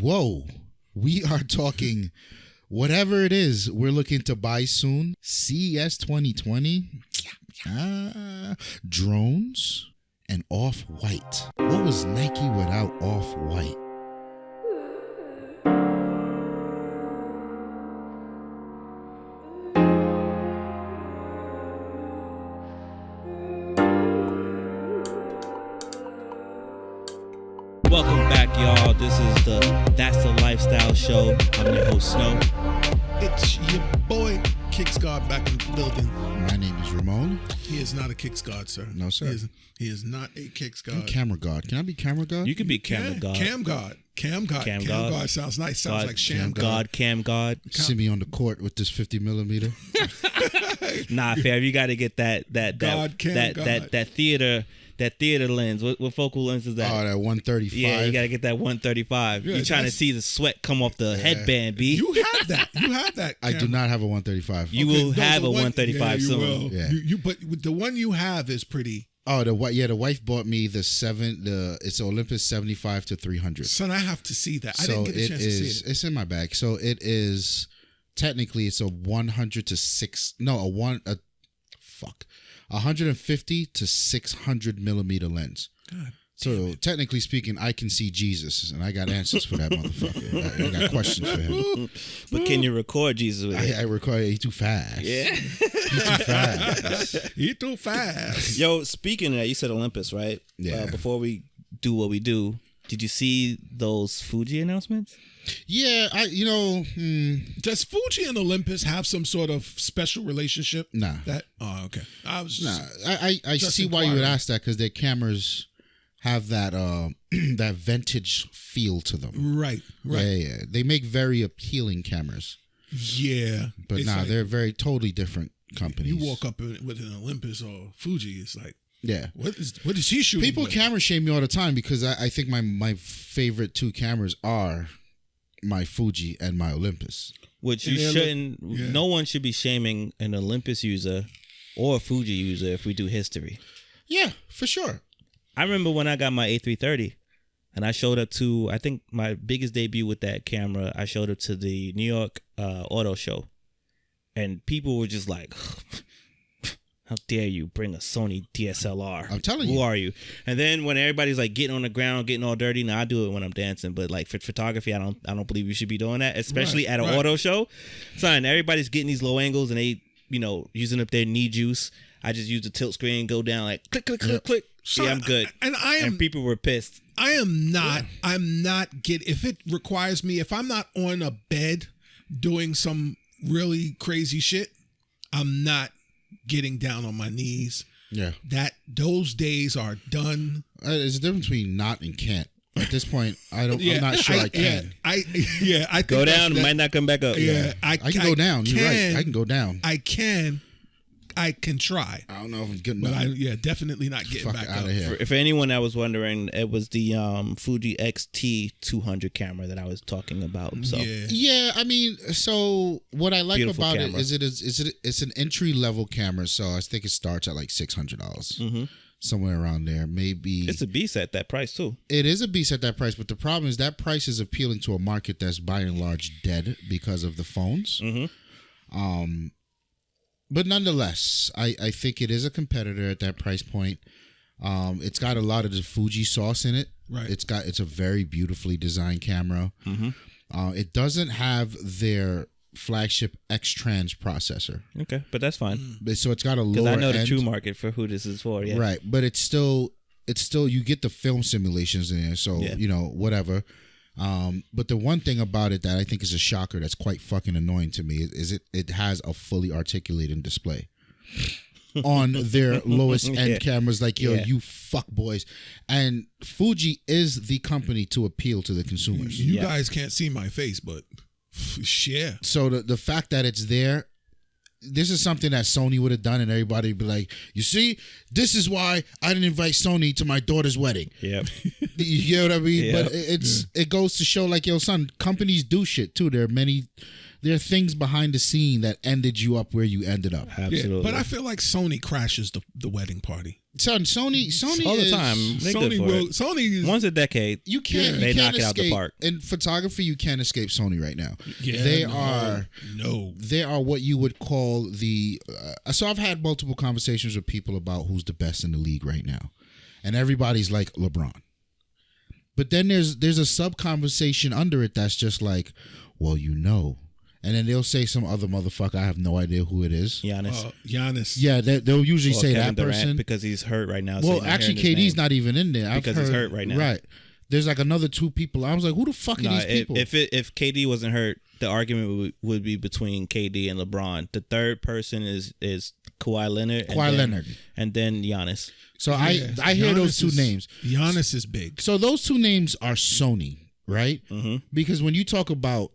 Whoa. We are talking whatever it is we're looking to buy soon. CES 2020. Drones and Off White. What was Nike without Off White? Welcome back, y'all. This is the That's the Lifestyle Show. I'm your host, Snow. It's your boy, Kicks God, back in the building. My name is Ramon. He is not a Kicks God, sir. No, sir. He is not a Kicks I'm God. camera God. Can I be camera God? You could be camera God. Cam God. Cam God. Cam Cam God. God sounds nice. Sounds God, like Sham God. Cam God. See me on the court with this 50 millimeter. Nah, fair. You got to get that God, Cam God. That theater lens. What focal lens is that? Oh, that 135. Yeah, you got to get that 135. Yeah, You're trying to see the sweat come off the headband, B. You have that. You have that. I do not have a 135. You will have a 135 you soon. Will. Yeah. But the one you have is pretty. Oh, the wife bought me it's Olympus 75 to 300. Son, I have to see that. I So didn't get a chance to see it. It's in my bag. So it is technically it's a 150 to 600 millimeter lens. God. So technically speaking, I can see Jesus, and I got answers for that motherfucker. I got questions for him. But can you record Jesus with it? I record. He's too fast. Yeah. He's too fast. He too fast. Yo, speaking of that, you said Olympus, right? Yeah. Before we do what we do, did you see those Fuji announcements? Yeah, Does Fuji and Olympus have some sort of special relationship? Nah. Okay. I was I just see why you would inquiring. ask that, because their cameras have that that vintage feel to them. Right. Yeah. They make very appealing cameras. Yeah. But It's nah, like, they're very totally different companies. you walk up with an Olympus or Fuji, it's like, Yeah. what is he shooting? People with? camera shame me all the time because I think my favorite two cameras are my Fuji and my Olympus. Which you And they're shouldn't. yeah. No one should be shaming an Olympus user or a Fuji user if we do history. Yeah, for sure. I remember when I got my A330 and I showed up to, I think my biggest debut with that camera, I showed up to the New York auto show. And people were just like, how dare you bring a Sony DSLR? I'm telling Who you. are you? And then when everybody's like getting on the ground, getting all dirty, now I do it when I'm dancing. But like for photography, I don't believe you should be doing that, especially at an auto show. Son, everybody's getting these low angles and they, using up their knee juice. I just use the tilt screen, go down like click, click, click, click. So, Yeah, I'm good. And people were pissed. I am not. I'm not if it requires me, if I'm not on a bed doing some really crazy shit, I'm not getting down on my knees. Yeah. Those days are done. There's a difference between not and can't. At this point, I'm not sure I can. I think Go down, that- might not come back up. Yeah, I can go down. You're right. I can go down. I can try. I don't know if I'm good But enough. definitely not getting Fuck back out up. of here. For anyone that was wondering, it was the Fuji X-T 200 camera that I was talking about. So Yeah. Yeah, I mean, so what I like Beautiful about camera. it is it's an entry level camera, so I think it starts at like $600, somewhere around there. Maybe it's a beast at that price too. it is a beast at that price, but the problem is that price is appealing to a market that's by and large dead because of the phones. But nonetheless, I think it is a competitor at that price point. It's got a lot of the Fuji sauce in it. Right. It's a very beautifully designed camera. It doesn't have their flagship X-Trans processor, Okay, but that's fine so it's got a because lower I know the end. true market for who this is for. Yeah, Right, but it's still you get the film simulations in there, so whatever. But the one thing about it that I think is a shocker that's quite fucking annoying to me is it has a fully articulated display on their lowest end cameras. Like, yo, you fuck boys. And Fuji is the company to appeal to the consumers. You guys can't see my face, but share. So the fact that it's there, this is something that Sony would have done, and everybody would be like, you see, this is why I didn't invite Sony to my daughter's wedding. Yep. You know what I mean? Yeah. But it goes to show, like, yo, son, companies do shit too. There are many there are things behind the scene that ended you up where you ended up. Absolutely. Yeah, but I feel like Sony crashes the wedding party. Son, Sony all the is, time. They good for it. Sony is, Once a decade. You can't. They You can't knock it out the escape. park. In photography, you can't escape Sony right now. Yeah, they no, are. no. They are what you would call the. So I've had multiple conversations with people about who's the best in the league right now, and everybody's like LeBron. But then there's a sub conversation under it that's just like, well, and then they'll say some other motherfucker. I have no idea who it is. Giannis. Yeah, they'll usually say Kevin that Durant, person because he's hurt right now. Well, actually, KD's not even in there. Because he's hurt right now. Right. There's like another two people. I was like, who the fuck are these people? If KD wasn't hurt, the argument would be between KD and LeBron. The third person is Kawhi Leonard. And then Giannis. So I hear those two names. Giannis is big. So those two names are Sony, right? Mm-hmm. Because when you talk about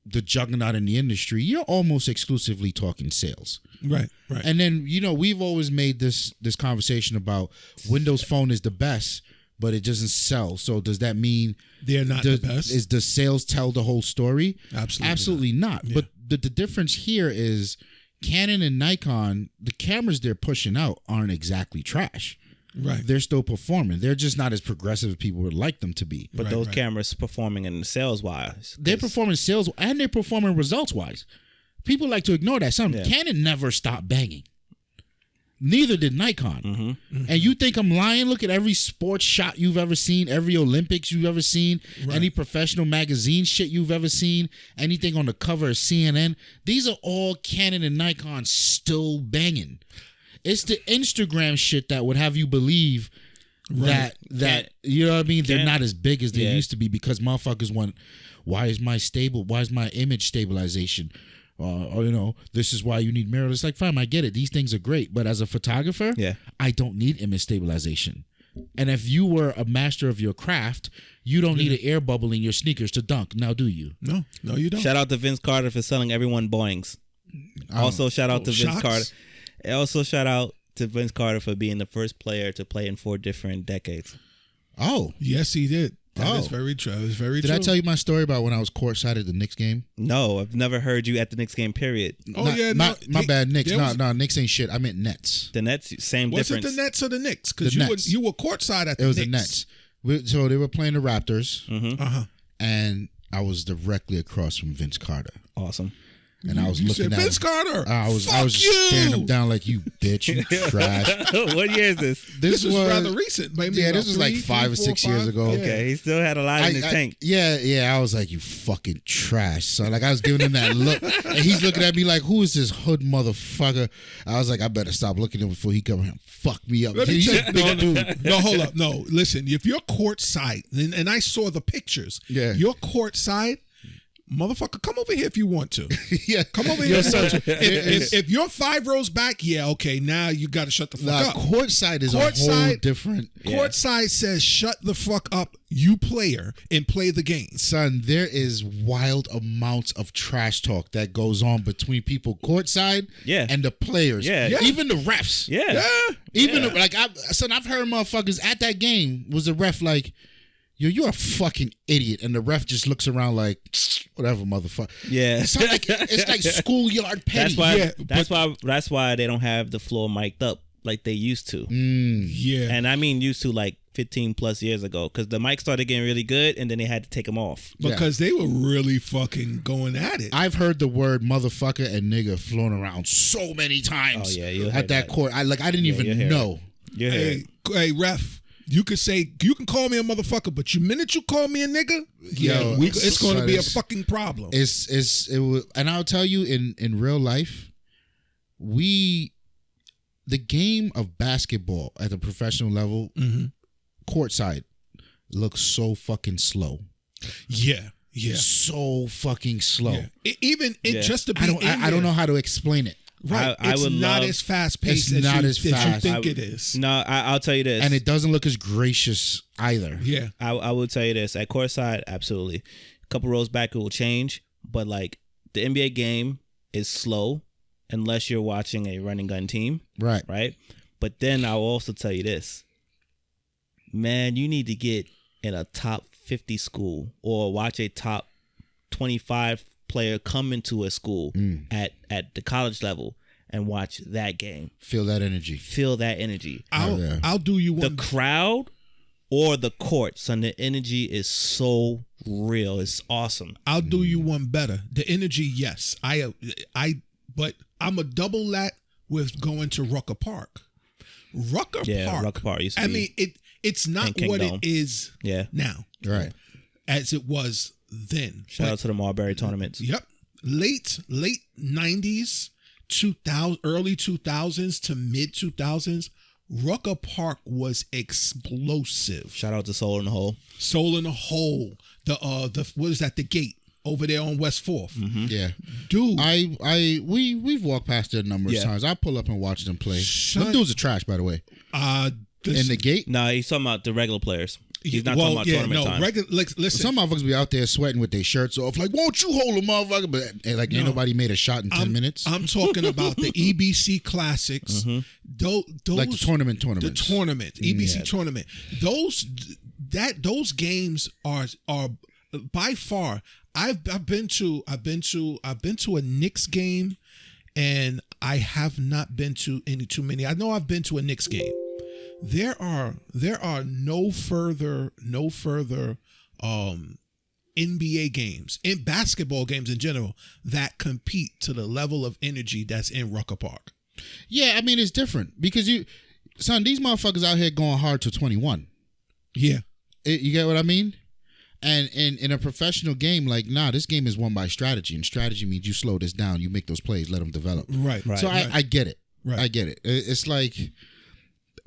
the juggernaut in the industry, you're almost exclusively talking sales. Right. And then, we've always made this conversation about Windows Phone is the best, but it doesn't sell. So does that mean they're not the best? Is the sales tell the whole story? Absolutely not. Yeah. But the difference here is Canon and Nikon, the cameras they're pushing out aren't exactly trash. Right. They're still performing. They're just not as progressive as people would like them to be. But those cameras performing in sales wise. They're performing sales and they're performing results wise. People like to ignore that. Canon never stopped banging. Neither did Nikon. Mm-hmm. And you think I'm lying? Look at every sports shot you've ever seen, every Olympics you've ever seen, any professional magazine shit you've ever seen, anything on the cover of CNN. These are all Canon and Nikon still banging. It's the Instagram shit that would have you believe that you know what I mean? They're not as big as they used to be because motherfuckers want, why is my image stabilization? This is why you need mirrorless. It's like, fine, I get it. These things are great. But as a photographer, I don't need image stabilization. And if you were a master of your craft, you don't need an air bubble in your sneakers to dunk. Now, do you? No, you don't. Shout out to Vince Carter for selling everyone Boeings. Also, shout out to Vince Carter. Also, shout out to Vince Carter for being the first player to play in 4 different decades. Oh. Yes, he did. That is very true. It was very true. Did I tell you my story about when I was courtside at the Knicks game? No, I've never heard you at the Knicks game, period. My bad, Knicks. No, Knicks ain't shit. I meant Nets. The Nets, same difference. Was it the Nets or the Knicks? Because you were courtside at the Knicks. It was the Nets. So they were playing the Raptors. Mm-hmm. And I was directly across from Vince Carter. Awesome. And I was looking at Vince Carter. I was just staring him down like, you bitch, you trash. What year is this? This was rather recent. Maybe this was like 5 or 6 years ago. Okay, he still had a lot in his tank. Yeah. I was like, you fucking trash, son. Like I was giving him that look, and he's looking at me like, who is this hood motherfucker? I was like, I better stop looking at him before he come here and fuck me up. He's a big dude. No, hold up. No, listen. If you're courtside, and I saw the pictures. Yeah. You're courtside. Motherfucker, come over here if you want to. Yeah, come over here. If you're 5 rows back, okay, now you got to shut the fuck up. Courtside is a whole different. Courtside says shut the fuck up, you player, and play the game. Son, there is wild amounts of trash talk that goes on between people courtside and the players. Yeah. Even the refs. I've heard motherfuckers at that game was the ref like, you're a fucking idiot, and the ref just looks around like, whatever, motherfucker. Yeah, it's like schoolyard petty. That's why they don't have the floor mic'd up like they used to. Yeah, and I mean used to like 15 plus years ago, because the mic started getting really good, and then they had to take them off because they were really fucking going at it. I've heard the word motherfucker and nigga flown around so many times. Oh yeah, at that court. I didn't even know. Hey, ref. You can call me a motherfucker, but the minute you call me a nigga, it's going to be a fucking problem. And I'll tell you, in real life, the game of basketball at the professional level, courtside, looks so fucking slow. Yeah. So fucking slow. Yeah. Just to be, I don't know how to explain it. Right, it's not as fast paced as you think it is. No, I'll tell you this, and it doesn't look as gracious either. Yeah, I will tell you this: at courtside, absolutely. A couple rows back, it will change, but like the NBA game is slow unless you're watching a running gun team, right. But then I'll also tell you this, man: you need to get in a top 50 school or watch a top 25 player come into a school at the college level and watch that game. Feel that energy. I'll do you one. The crowd or the court, son, the energy is so real. It's awesome. I'll do you one better. The energy, yes. But I'm a double that with going to Rucker Park. Rucker Park. Used to I mean, it's not what it is now. Right. As it was then. Shout out to the Marbury tournaments. Yep. Late 90s, 2000, early 2000s to mid 2000s, Rucker Park was explosive. Shout out to Soul in the Hole. Soul in the Hole. The what is that? The Gate over there on West 4th. Mm-hmm. Yeah, dude. We've walked past it a number of times. I pull up and watch them play. Them dudes are trash, by the way. In the Gate? No, he's talking about the regular players. He's not talking about tournament time. Listen, some motherfuckers be out there sweating with their shirts off, like, won't you hold a motherfucker? But like, ain't nobody made a shot in 10 minutes. I'm talking about the EBC Classics. Mm-hmm. Those like the tournament. The tournament, EBC tournament. Those games are by far. I've been to a Knicks game, and I have not been to too many. I know I've been to a Knicks game. There are no further NBA games, in basketball games in general, that compete to the level of energy that's in Rucker Park. Yeah, I mean, it's different because these motherfuckers out here going hard to 21. Yeah. You get what I mean? And in a professional game, like, this game is won by strategy, and strategy means you slow this down, you make those plays, let them develop. Right. So I get it. Right. I get it. It's like,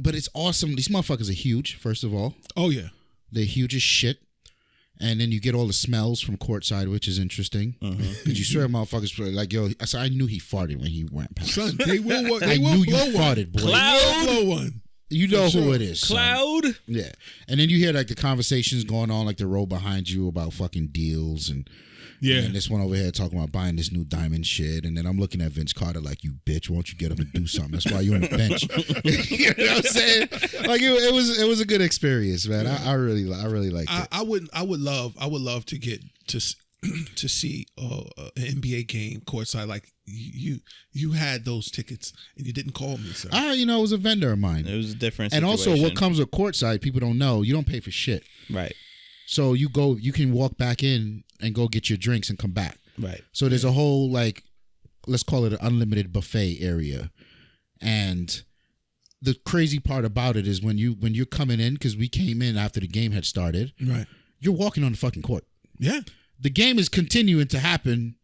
but it's awesome. These motherfuckers are huge, first of all. Oh, yeah. They're huge as shit. And then you get all the smells from courtside, which is interesting. Because you swear motherfuckers were like, yo, I knew he farted when he went past. Son, they will blow farted, boy. Cloud. They will blow one. You know who it is. Cloud. Son. Yeah. And then you hear like the conversations going on, like the row behind you about fucking deals and this one over here talking about buying this new diamond shit. And then I'm looking at Vince Carter like, you bitch, won't you get up and do something? That's why you're on the bench. You know what I'm saying? Like it was a good experience, man. I really liked it. I would love to get to see an NBA game courtside. Like you had those tickets and you didn't call me, sir. It was a vendor of mine. It was a different and situation. also what comes with courtside, people don't know, you don't pay for shit. Right. So you can walk back in and go get your drinks and come back. Right. So there's a whole, like, let's call it an unlimited buffet area. And the crazy part about it is when you're coming in, because we came in after the game had started, right? You're walking on the fucking court. Yeah. The game is continuing to happen,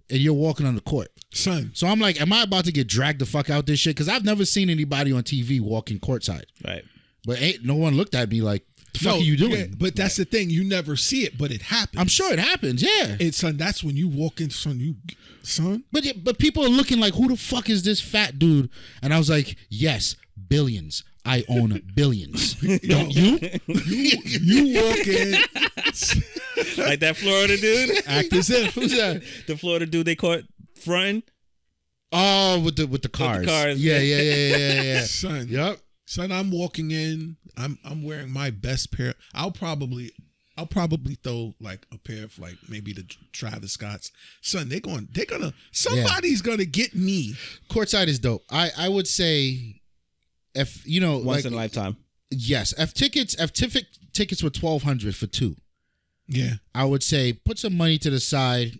and you're walking on the court. Son. So I'm like, am I about to get dragged the fuck out this shit? Because I've never seen anybody on TV walking courtside. Right. But no one looked at me like, the fuck are you doing? Yeah, but that's the thing. You never see it, but it happens. I'm sure it happens, yeah. Son, that's when you walk in, son. But people are looking like, who the fuck is this fat dude? And I was like, yes, billions. I own billions. Don't you? You walk in. Like that Florida dude? Act as if. Who's that? The Florida dude they caught fronting? Oh, with the cars. With the cars. Yeah. Son. Yep. Son, I'm walking in. I'm wearing my best pair. I'll probably throw like a pair of like maybe the Travis Scotts. Son, somebody's gonna get me. Courtside is dope. I would say if once in a lifetime. Yes. If tickets were $1,200 for two. Yeah. I would say put some money to the side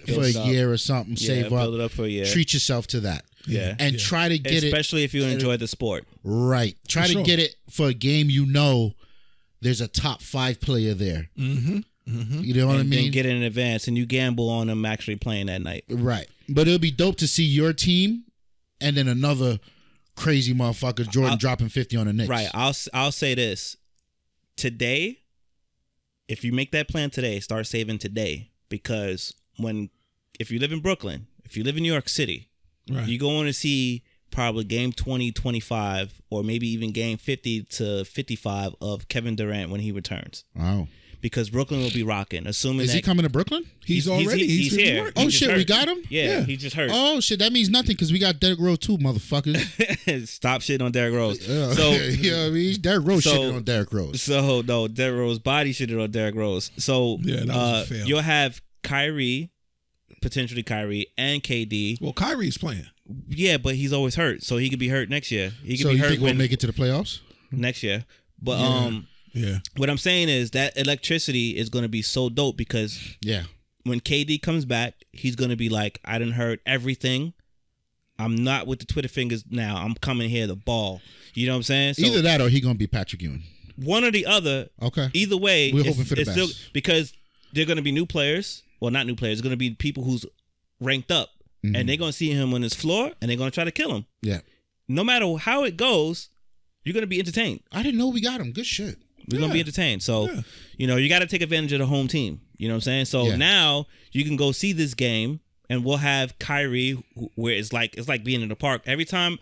for a year or something. Save up. Build it up for a year. Treat yourself to that. Yeah. And try to get especially if you enjoy the sport. Right. Try to get it for a game there's a top 5 player there. Mm-hmm. Mm-hmm. You know what I mean? Then get it in advance and you gamble on them actually playing that night. Right. But it'll be dope to see your team and then another crazy motherfucker, Jordan dropping 50 on the Knicks. Right. I'll say this. Today, if you make that plan today, start saving today. Because if you live in Brooklyn, if you live in New York City, right, you're going to see probably game 20, 25, or maybe even game 50 to 55 of Kevin Durant when he returns. Wow. Because Brooklyn will be rocking. Assuming Is he coming to Brooklyn? He's here. Working. Oh, shit, we got him? Yeah, he just hurt. Oh, shit, that means nothing because we got Derrick Rose too, motherfuckers. Stop shitting on Derrick Rose. Yeah. So, you know what I mean? Derrick Rose shitting on Derrick Rose. So, no, Derrick Rose body shitted on Derrick Rose. So, yeah, that was a fail. You'll have Kyrie potentially Kyrie and KD. Well, Kyrie's playing. Yeah, but he's always hurt, so he could be hurt next year. He could so be you hurt think we'll make it to the playoffs next year. But what I'm saying is that electricity is going to be so dope because when KD comes back, he's going to be like, I done heard everything. I'm not with the Twitter fingers now. I'm coming here to ball. You know what I'm saying? So, either that or he going to be Patrick Ewing. One or the other. Okay. Either way, we're hoping for the best. Still, because they're going to be new players. Well, not new players. It's going to be people who's ranked up. Mm-hmm. And they're going to see him on his floor, and they're going to try to kill him. Yeah. No matter how it goes, you're going to be entertained. I didn't know we got him. Good shit. We're going to be entertained. So, you got to take advantage of the home team. You know what I'm saying? So now you can go see this game, and we'll have Kyrie, where it's like being in the park. Every time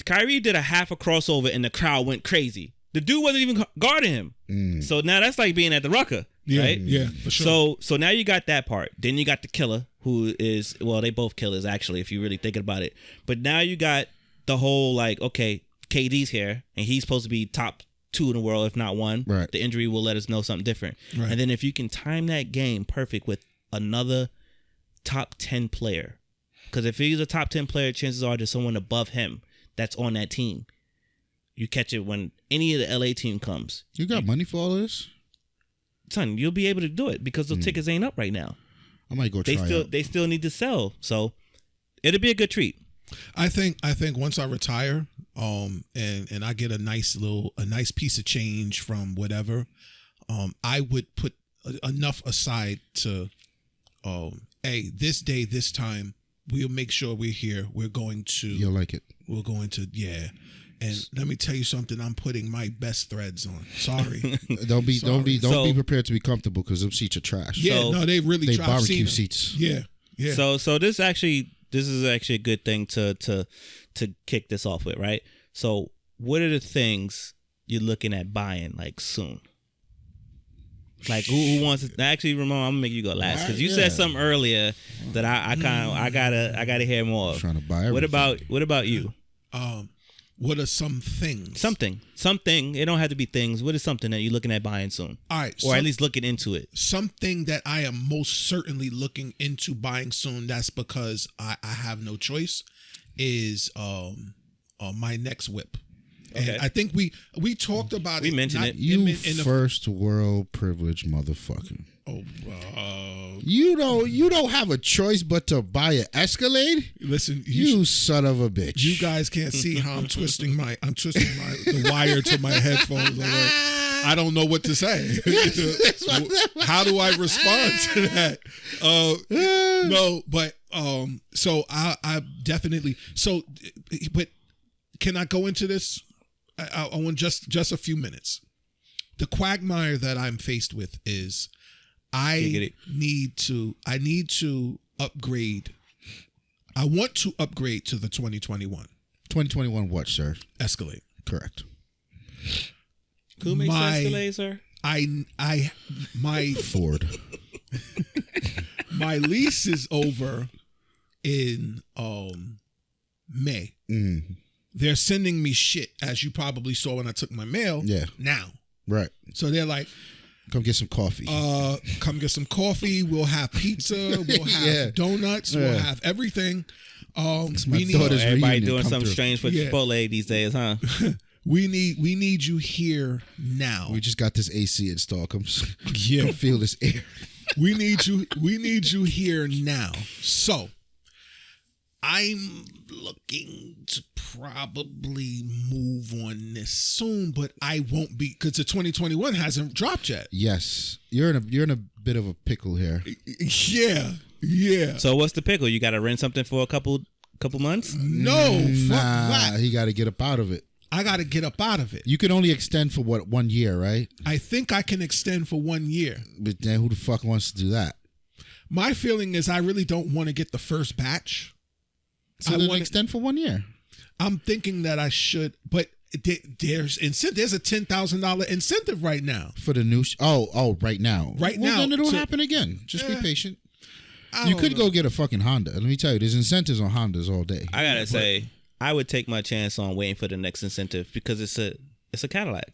Kyrie did a half a crossover, and the crowd went crazy. The dude wasn't even guarding him. So now that's like being at the Rucker, right? Yeah, for sure. So now you got that part. Then you got the killer, who is, well, they both killers, actually, if you really thinking about it. But now you got the whole, like, okay, KD's here, and he's supposed to be top 2 in the world, if not 1. Right. The injury will let us know something different. Right. And then if you can time that game perfect with another top 10 player, because if he's a top 10 player, chances are there's someone above him that's on that team. You catch it when any of the LA team comes. You got money for all of this? Son, you'll be able to do it because the tickets ain't up right now. I might go try out. They still need to sell. So it'll be a good treat. I think once I retire, and I get a nice piece of change from whatever, I would put enough aside to, hey, this day, this time, we'll make sure we're here. We're going to. You'll like it. We're going to, And let me tell you something. I'm putting my best threads on. Sorry. Don't be prepared to be comfortable because them seats are trash. Yeah, So, no, they really they trash. barbecue seats. Yeah. So this is actually a good thing to kick this off with, right? So what are the things you're looking at buying like soon? Like who wants to actually, Ramon? I'm gonna make you go last because you said something earlier that I gotta hear more of. I'm trying to buy everything. What about you? What are some things? Something. It don't have to be things. What is something that you're looking at buying soon? All right. Or at least looking into it. Something that I am most certainly looking into buying soon, that's because I have no choice, is my next whip. And Okay. I think we talked about we mentioned it. You first world privileged motherfucker. You don't have a choice but to buy an Escalade. Listen, you son of a bitch. You guys can't see how I'm twisting the wire to my headphones. I don't know what to say. How do I respond to that? No, but so I definitely but can I go into this? I want just a few minutes. The quagmire that I'm faced with is I need to upgrade. I want to upgrade to the 2021. 2021 what, sir? Escalade. Correct. Who makes Escalade, sir? My Ford. My lease is over in May. Mm. They're sending me shit, as you probably saw when I took my mail. Yeah. Now. Right. So they're like, come get some coffee. Come get some coffee. We'll have pizza. We'll have donuts. We'll have everything. Everybody doing something strange for Chipotle these days, huh? We need you here now. We just got this AC installed. Come feel this air. We need you here now. So I'm looking to probably move on this soon, but I won't be because the 2021 hasn't dropped yet. Yes, you're in a bit of a pickle here. Yeah. So what's the pickle? You got to rent something for a couple months? No, fuck that. He got to get up out of it. I got to get up out of it. You can only extend for 1 year, right? I think I can extend for 1 year. But then who the fuck wants to do that? My feeling is I really don't want to get the first batch. So then extend for 1 year. I'm thinking that I should, but there's a $10,000 incentive right now for the new. Right now. Right now, then it'll happen again. Just be patient. You could go get a fucking Honda. Let me tell you, there's incentives on Hondas all day. I gotta say, I would take my chance on waiting for the next incentive because it's a Cadillac.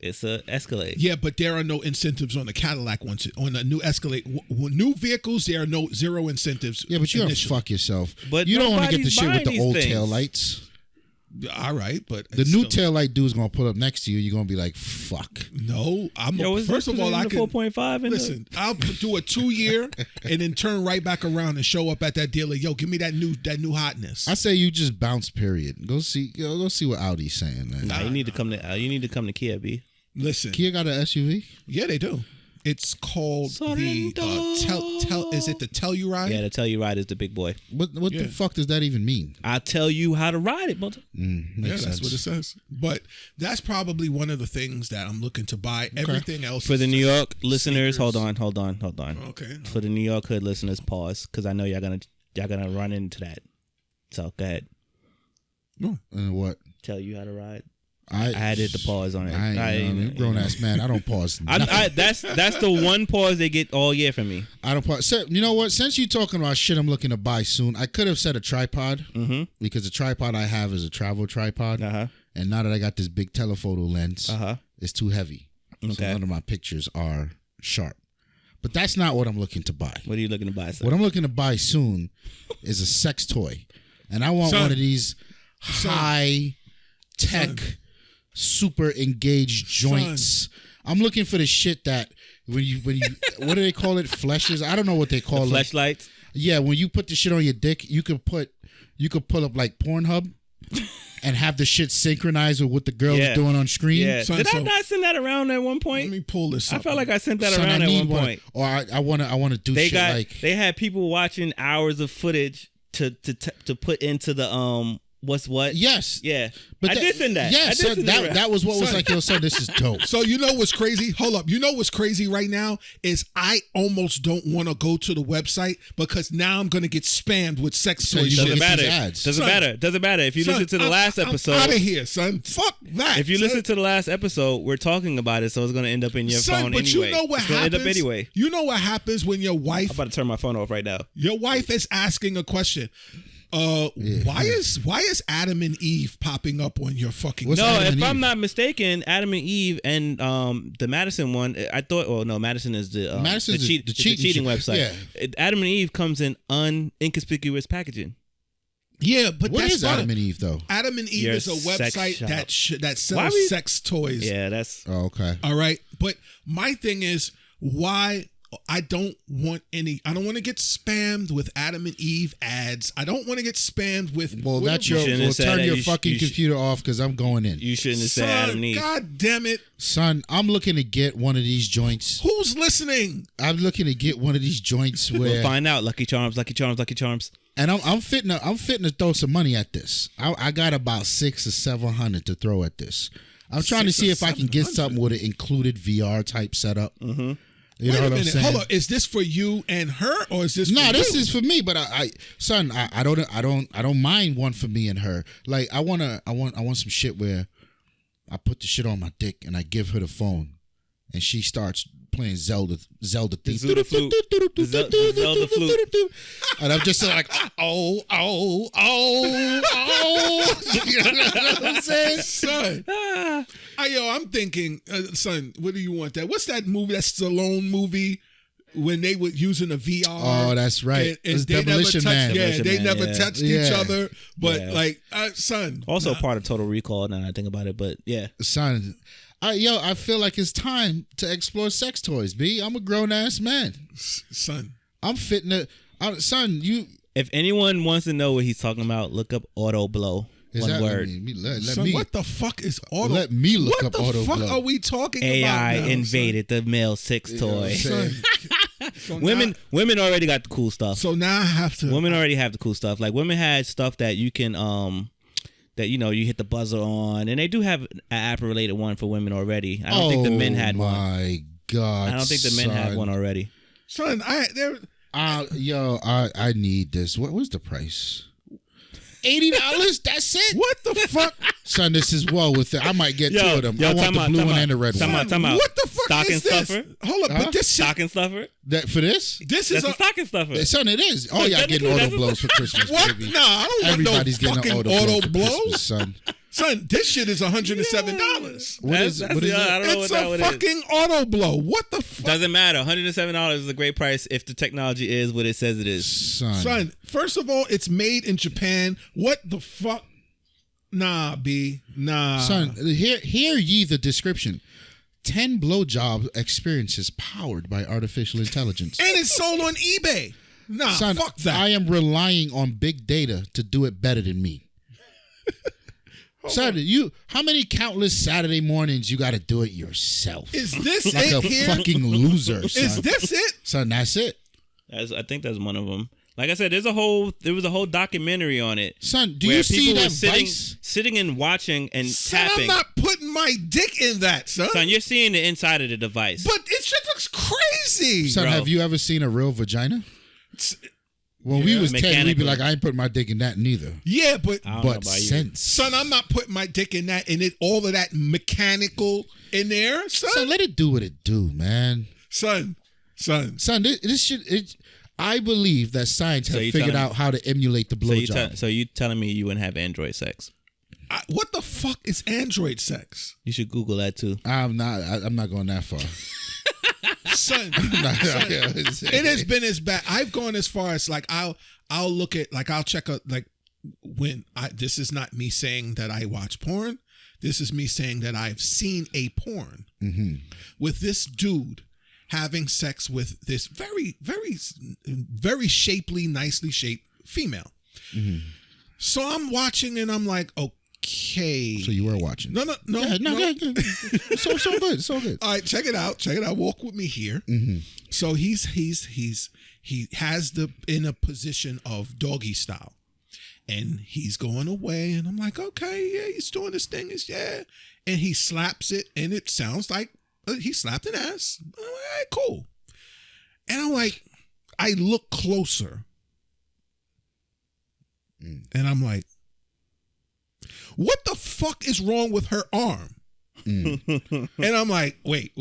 It's a Escalade. Yeah, but there are no incentives on the Cadillac ones. On the new Escalade, new vehicles, there are zero incentives. Yeah, but you're going to fuck yourself. But you don't want to get the nobody's shit with the buying old these tail things. lights. All right, but The new tail light dude's going to pull up next to you. You're going to be like, fuck. No, first of all, I I can can 4.5. listen. I'll do a 2-year and then turn right back around and show up at that dealer. Yo, give me that new hotness. I say you just bounce. Period. Go see what Audi's saying. Man. Nah, you need to come to Kia, B. Listen, Kia got an SUV. yeah, they do. It's called the is it the Telluride? Yeah, the Telluride is the big boy. What the fuck does that even mean? I'll tell you how to ride it, mother. That's what it says. But that's probably one of the things that I'm looking to buy. Everything else For the is New just York listeners, sneakers. hold on. Okay. For the New York hood listeners, pause, because I know y'all gonna run into that. So go ahead. And what? Tell you how to ride. I had to hit the pause on it. I ain't grown ass man. I don't pause. That's the one pause they get all year from me. I don't pause. So, you know what? Since you're talking about shit I'm looking to buy soon, I could have said a tripod because the tripod I have is a travel tripod. And now that I got this big telephoto lens, it's too heavy. Okay. So none of my pictures are sharp. But that's not what I'm looking to buy. What are you looking to buy, sir? What I'm looking to buy soon is a sex toy. And I want one of these high tech, super engaged joints. I'm looking for the shit that when you what do they call it? Fleshes? I don't know what they call it. Fleshlights? Yeah, when you put the shit on your dick, you could pull up like Pornhub and have the shit synchronized with what the girl is doing on screen. Yeah. Did I not send that around at one point? Let me pull this up. I felt like I sent that around at one point. Or I want to do shit like they had people watching hours of footage to put into the what's what? Yes. Yeah. But I did send that. Yeah, so that was what was like, yo, son, this is dope. So you know what's crazy? Hold up. You know what's crazy right now is I almost don't want to go to the website because now I'm going to get spammed with sex toys. Doesn't matter. Ads. Doesn't matter. Doesn't matter. If you listen to the last episode. I'm out of here, son. Fuck that. If you listen to the last episode, we're talking about it, so it's going to end up in your phone but anyway. you know what it's going to happens? end up anyway. You know what happens when your wife... I'm about to turn my phone off right now. Your wife is asking a question. Why is Adam and Eve popping up on your fucking... No, if I'm not mistaken, Adam and Eve and the Madison one, I thought... Oh, no, Madison is the cheating website. Yeah. Adam and Eve comes in inconspicuous packaging. Yeah, but what that's is Adam and Eve, though? Adam and Eve Your is a website that sells sex toys. Yeah, that's... Oh, okay. All right. But my thing is, why... I don't want to get spammed with Adam and Eve ads. I don't want to get spammed with... Well, turn your fucking computer off because I'm going in. You shouldn't have said Adam and Eve. God damn it. Son, I'm looking to get one of these joints. Who's listening? I'm looking to get one of these joints where... We'll find out. Lucky Charms. And I'm fitting to throw some money at this. I got about $600 or $700 to throw at this. I'm trying to see if I can get something with an included VR type setup. Mm-hmm. Wait a minute, hold on. Is this for you and her, or is this? No, this is for me. But I don't mind one for me and her. Like I want some shit where I put the shit on my dick and I give her the phone, and she starts playing Zelda theme. The Zelda flute. And I'm just like, oh. You know what I'm saying? Son. I'm thinking, son, what do you want that? What's that movie, that Stallone movie when they were using a VR? Oh, that's right. And they Demolition Man. They never touched each other. But son. Also part of Total Recall now that I think about it, but yeah. Son, I feel like it's time to explore sex toys, B. I'm a grown-ass man. Son. I'm fitting it. Son, If anyone wants to know what he's talking about, look up AutoBlow. One word. What the fuck is Auto? Let me look up AutoBlow. What the fuck are we talking about AI now, invaded the male sex toy. So women already got the cool stuff. So now I have to. Women already have the cool stuff. Like women had stuff that you can that you hit the buzzer on, and they do have an app related one for women already. I don't think the men had one. Oh my God! I don't think the men had one already. Son, I need this. What was the price? $80. That's it. What the fuck? Son, this is well with it. I might get two of them. I want the blue one and the red one. Time out. What the fuck Stocking is this? stuffer? Hold up, but this shit, stocking stuffer? That for this? This is a stocking stuffer. Son, it is. Oh, y'all getting auto blows for Christmas, what? baby. No, I don't Everybody's want no getting fucking auto auto blows, blows, son. Son, this shit is $107. What is it? I don't know It's what a that fucking auto blow. What the fuck? Doesn't matter. $107 is a great price if the technology is what it says it is. Son, first of all, it's made in Japan. What the fuck? Nah, B. Nah. Son, hear ye the description. 10 blowjob experiences powered by artificial intelligence. And it's sold on eBay. Nah, Son, fuck that. I am relying on big data to do it better than me. Son, how many countless Saturday mornings you got to do it yourself? Is this like it a here? fucking loser, son. Is this it? Son, that's it. I think that's one of them. Like I said, there was a whole documentary on it. Son, do you see that sitting and watching and son, tapping? I'm not putting my dick in that, son. Son, you're seeing the inside of the device. But it just looks crazy. Son, bro. have you ever seen a real vagina? When we was 10, we'd be like, I ain't putting my dick in that neither. Yeah, but sense. Son, I'm not putting my dick in that and all of that mechanical in there, son. Son, let it do what it do, man. Son, this shit. I believe that science has figured out how to emulate the blowjob. So you telling me you wouldn't have Android sex? What the fuck is Android sex? You should Google that too. I'm not going that far. Son, it has been as bad. I've gone as far as like I'll look at like I'll check out like when this is not me saying that I watch porn. This is me saying that I've seen a porn with this dude having sex with this very, very, very shapely, nicely shaped female. Mm-hmm. So I'm watching and I'm like, okay. So you were watching? No. So good. All right, check it out. Walk with me here. Mm-hmm. So he has in a position of doggy style, and he's going away, and I'm like, okay, yeah, he's doing this thing, and he slaps it, and it sounds like he slapped an ass. I'm like, all right, cool. And I'm like, I look closer, and I'm like, what the fuck is wrong with her arm? And I'm like, wait.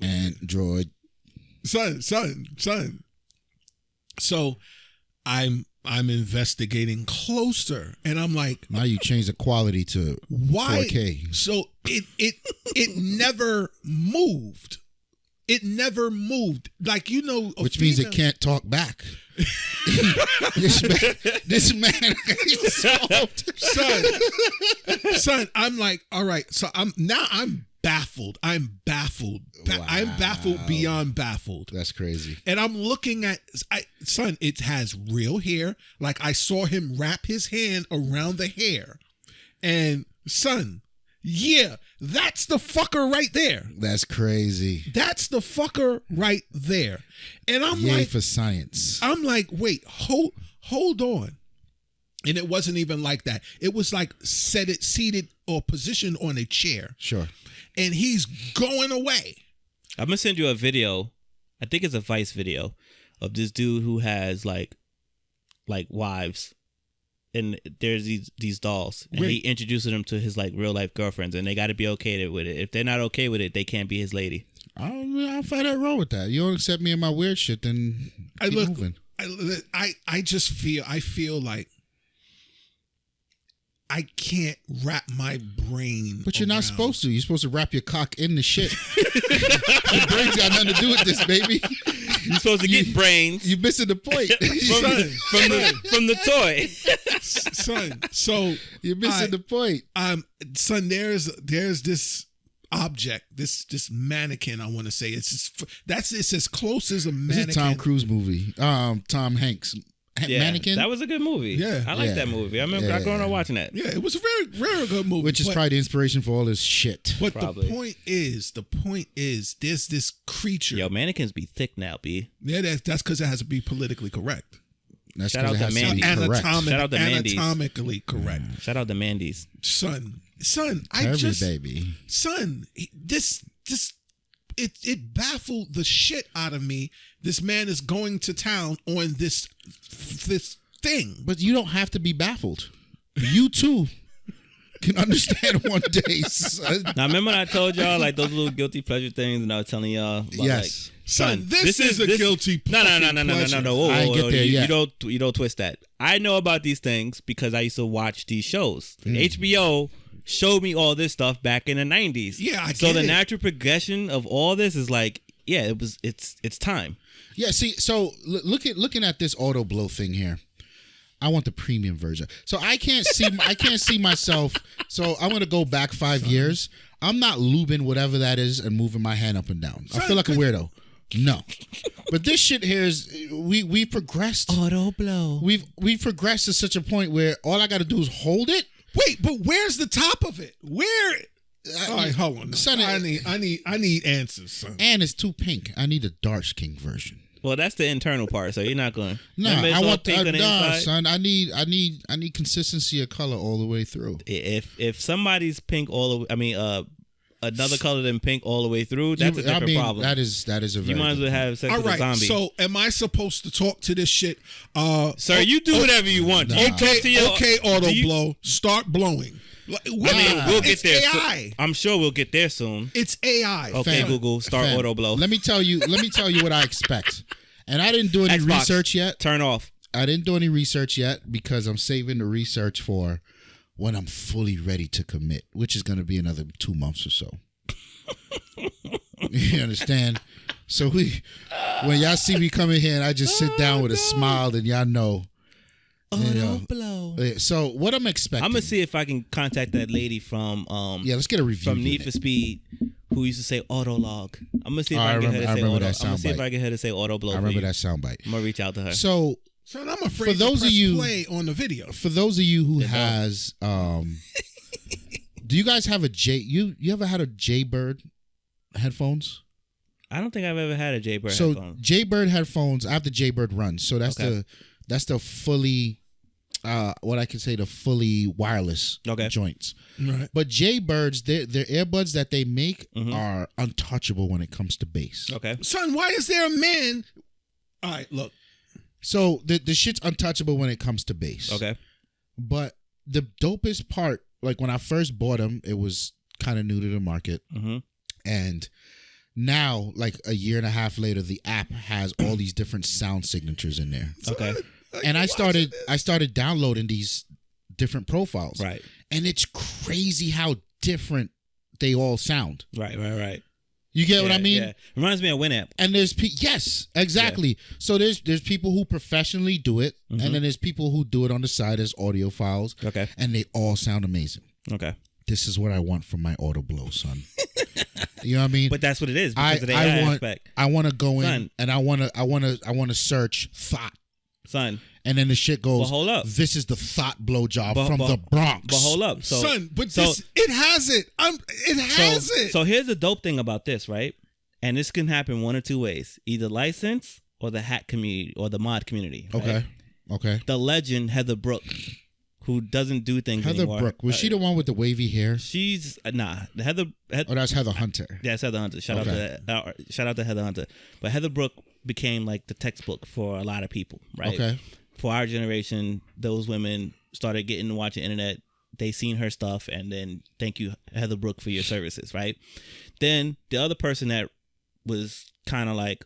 Android. Son. So I'm investigating closer, and I'm like, now you change the quality to why? 4K. So it never moved. It never moved. Like, which means it can't talk back. this man son, I'm like, all right. So I'm baffled. I'm baffled. Wow. I'm baffled beyond baffled. That's crazy. And I'm looking at, son, it has real hair. Like, I saw him wrap his hand around the hair. And, son, yeah, that's the fucker right there. That's crazy. That's the fucker right there. And I'm Yay like, for science. I'm like, wait, hold on. And it wasn't even like that. It was like seated or positioned on a chair. Sure. And he's going away. I'm gonna send you a video. I think it's a Vice video of this dude who has like wives, and there's these dolls, and he introduces them to his like real life girlfriends, and they got to be okay with it. If they're not okay with it, they can't be his lady. I'll find that wrong with that. You don't accept me in my weird shit, then keep moving. I feel like I can't wrap my brain. But you're not supposed to. You're supposed to wrap your cock in the shit. Your brain's got nothing to do with this, baby. You're supposed to get brains. You're missing the point. from the toy. Son, so you're missing the point. Son, there's this object, this mannequin, I want to say. It's as close as a mannequin. It's a Tom Cruise movie. Tom Hanks. Mannequin. That was a good movie. Yeah. I like that movie. I remember I growing up watching that. Yeah, it was a very, very good movie. Which is probably the inspiration for all this shit. But the point is, there's this creature. Yo, mannequins be thick now, B. Yeah, that's because it has to be politically correct. That's Shout out to Mandy. Anatomically correct. Shout out to Mandy's. Son, baby. Son, it baffled the shit out of me. This man is going to town on this thing. But you don't have to be baffled. You too can understand one day, son. Now, remember when I told y'all like those little guilty pleasure things, and I was telling y'all about, Yes. like, Son, this is a guilty No. Whoa, I ain't get there yet. You don't twist that. I know about these things because I used to watch these shows. Mm. HBO showed me all this stuff back in the 90s. Yeah, I So get the it. natural progression of all this is like, yeah, it's time. Yeah, see, so looking at this auto blow thing here, I want the premium version. So I can't see myself. So I'm gonna go back 5 years. I'm not lubing whatever that is and moving my hand up and down. I feel like a weirdo. No, but this shit here is we progressed. Auto blow. We've progressed to such a point where all I got to do is hold it. Wait, but where's the top of it? Where? All right, hold on. Son, I need answers, son. And it's too pink. I need a dark skin version. Well, that's the internal part, so you're not going. No, I want pink on the inside? Son. I need consistency of color all the way through. If somebody's pink all the way, I mean, another color than pink all the way through, that's a different problem. That is a very you might as well have sex all with a right, zombie. so am I supposed to talk to this shit? Sir, you do whatever you want. Nah. You talk to your, Okay, auto blow. Start blowing. I mean, we'll get It's there. AI. I'm sure we'll get there soon. It's AI. Okay, Fam, Google, start fam, auto blow. Let me tell you what I expect. And I didn't do any Xbox, research yet. Turn off. I didn't do any research yet because I'm saving the research for when I'm fully ready to commit, which is going to be another 2 months or so. You understand? So when y'all see me coming here and I just sit down with a smile, then y'all know. Blow. So what I'm expecting. I'm gonna see if I can contact that lady from let's get a review from Need for Speed who used to say auto log. I'm gonna see if Oh, I can get her to say auto. I'm that gonna see if soundbite. I can get her to say auto blow. I remember that soundbite. I'm gonna reach out to her. So Son, I'm afraid For those to of press you- play on the video. for those of you who has do you guys have a you ever had a Jaybird headphones? I don't think I've ever had a Jaybird So headphone. Jaybird headphones, I have the Jaybird Run. So that's Okay. the fully what I can say the fully wireless joints. Right. But Jaybirds, their earbuds that they make are untouchable when it comes to bass. Okay. Son, why is there a man? All right, look. So the shit's untouchable when it comes to bass. Okay. But the dopest part, like when I first bought them, it was kind of new to the market. Mm-hmm. And now, like a year and a half later, the app has all these different sound signatures in there. Okay. And I started downloading these different profiles. Right. And it's crazy how different they all sound. Right. You get what I mean? Yeah. Reminds me of Winamp. And there's yes, exactly. Yeah. So there's people who professionally do it, and then there's people who do it on the side as audio files. Okay. And they all sound amazing. Okay. This is what I want from my auto blow, son. You know what I mean? But that's what it is because of the AI aspect. I want to go in Son. and I want to search thought. Son. And then the shit goes, But hold up. This is the thought blowjob from the Bronx. But hold up. So, Son, but it has it. It has it. So here's the dope thing about this, right? And this can happen one or two ways. Either license or the hack community or the mod community. Right? Okay. The legend Heather Brooke, who doesn't do things Heather anymore. Brooke. Was she the one with the wavy hair? She's Heather. Oh, that's Heather Hunter. Yeah, it's Heather Hunter. Shout out to Heather Hunter. But Heather Brooke became like the textbook for a lot of people, right? Okay. For our generation, those women started getting to watch the internet. They seen her stuff, and then thank you, Heather Brooke, for your services, right? Then the other person that was kind of like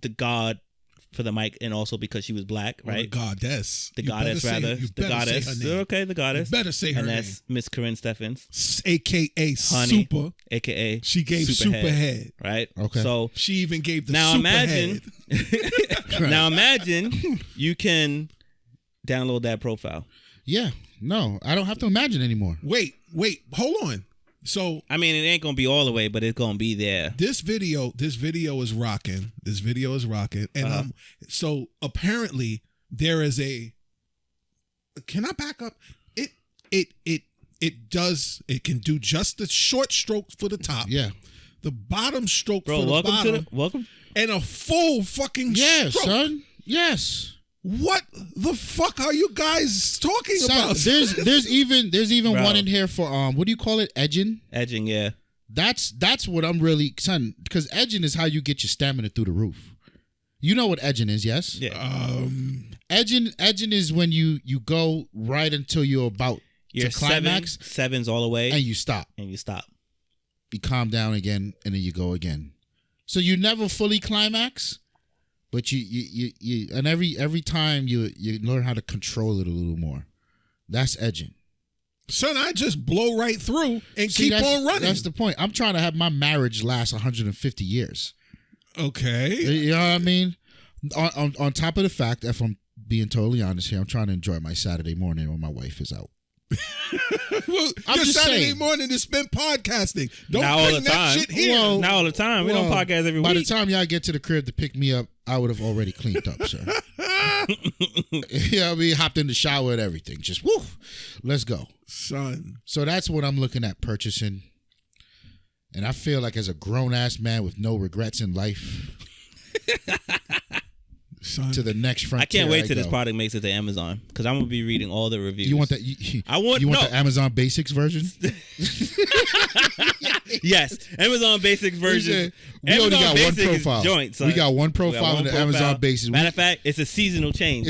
the god for the mic, and also because she was black, right? The goddess. The goddess, rather. The goddess. Okay, the goddess. You better say her name. name. And that's Miss Corinne Steffens. A.K.A. Honey, Super. A.K.A. She gave Superhead. Right? Okay. So she even gave the now Superhead. Now imagine you can download that profile. Yeah. No, I don't have to imagine anymore. Wait. Hold on. So I mean, it ain't gonna be all the way, but it's gonna be there. This video is rocking. And so apparently there is a. Can I back up? It can do just the short stroke for the top. Yeah. The bottom stroke Bro, for the bottom. welcome. And a full fucking Yeah, stroke. son. Yes. What the fuck are you guys talking about? There's even Bro. one in here for what do you call it? Edging? Edging, yeah. That's what I'm really, son, because edging is how you get your stamina through the roof. You know what edging is, yes? Yeah. Edging is when you go right until you're about You're to climax. Seven's all the way. And you stop. You calm down again, and then you go again. So you never fully climax, but you and every time you learn how to control it a little more. That's edging. Son, I just blow right through and keep on running. That's the point. I'm trying to have my marriage last 150 years. Okay. You know what I mean? On top of the fact, if I'm being totally honest here, I'm trying to enjoy my Saturday morning when my wife is out. Well, your Saturday morning is spent podcasting. Don't bring that shit here. Well, not all the time. We don't podcast every week. By the time y'all get to the crib to pick me up, I would have already cleaned up, sir. You know what I mean? Hopped in the shower and everything. Just, woo, let's go. Son. So that's what I'm looking at purchasing. And I feel like as a grown-ass man with no regrets in life, son, to the next frontier. I can't wait till this product makes it to Amazon because I'm gonna be reading all the reviews. You want that? You want the Amazon Basics version? Yes, Amazon Basics version. We Amazon only got Basics one profile. Joint, we got one profile in the Amazon Basics. Matter of fact, it's a seasonal change.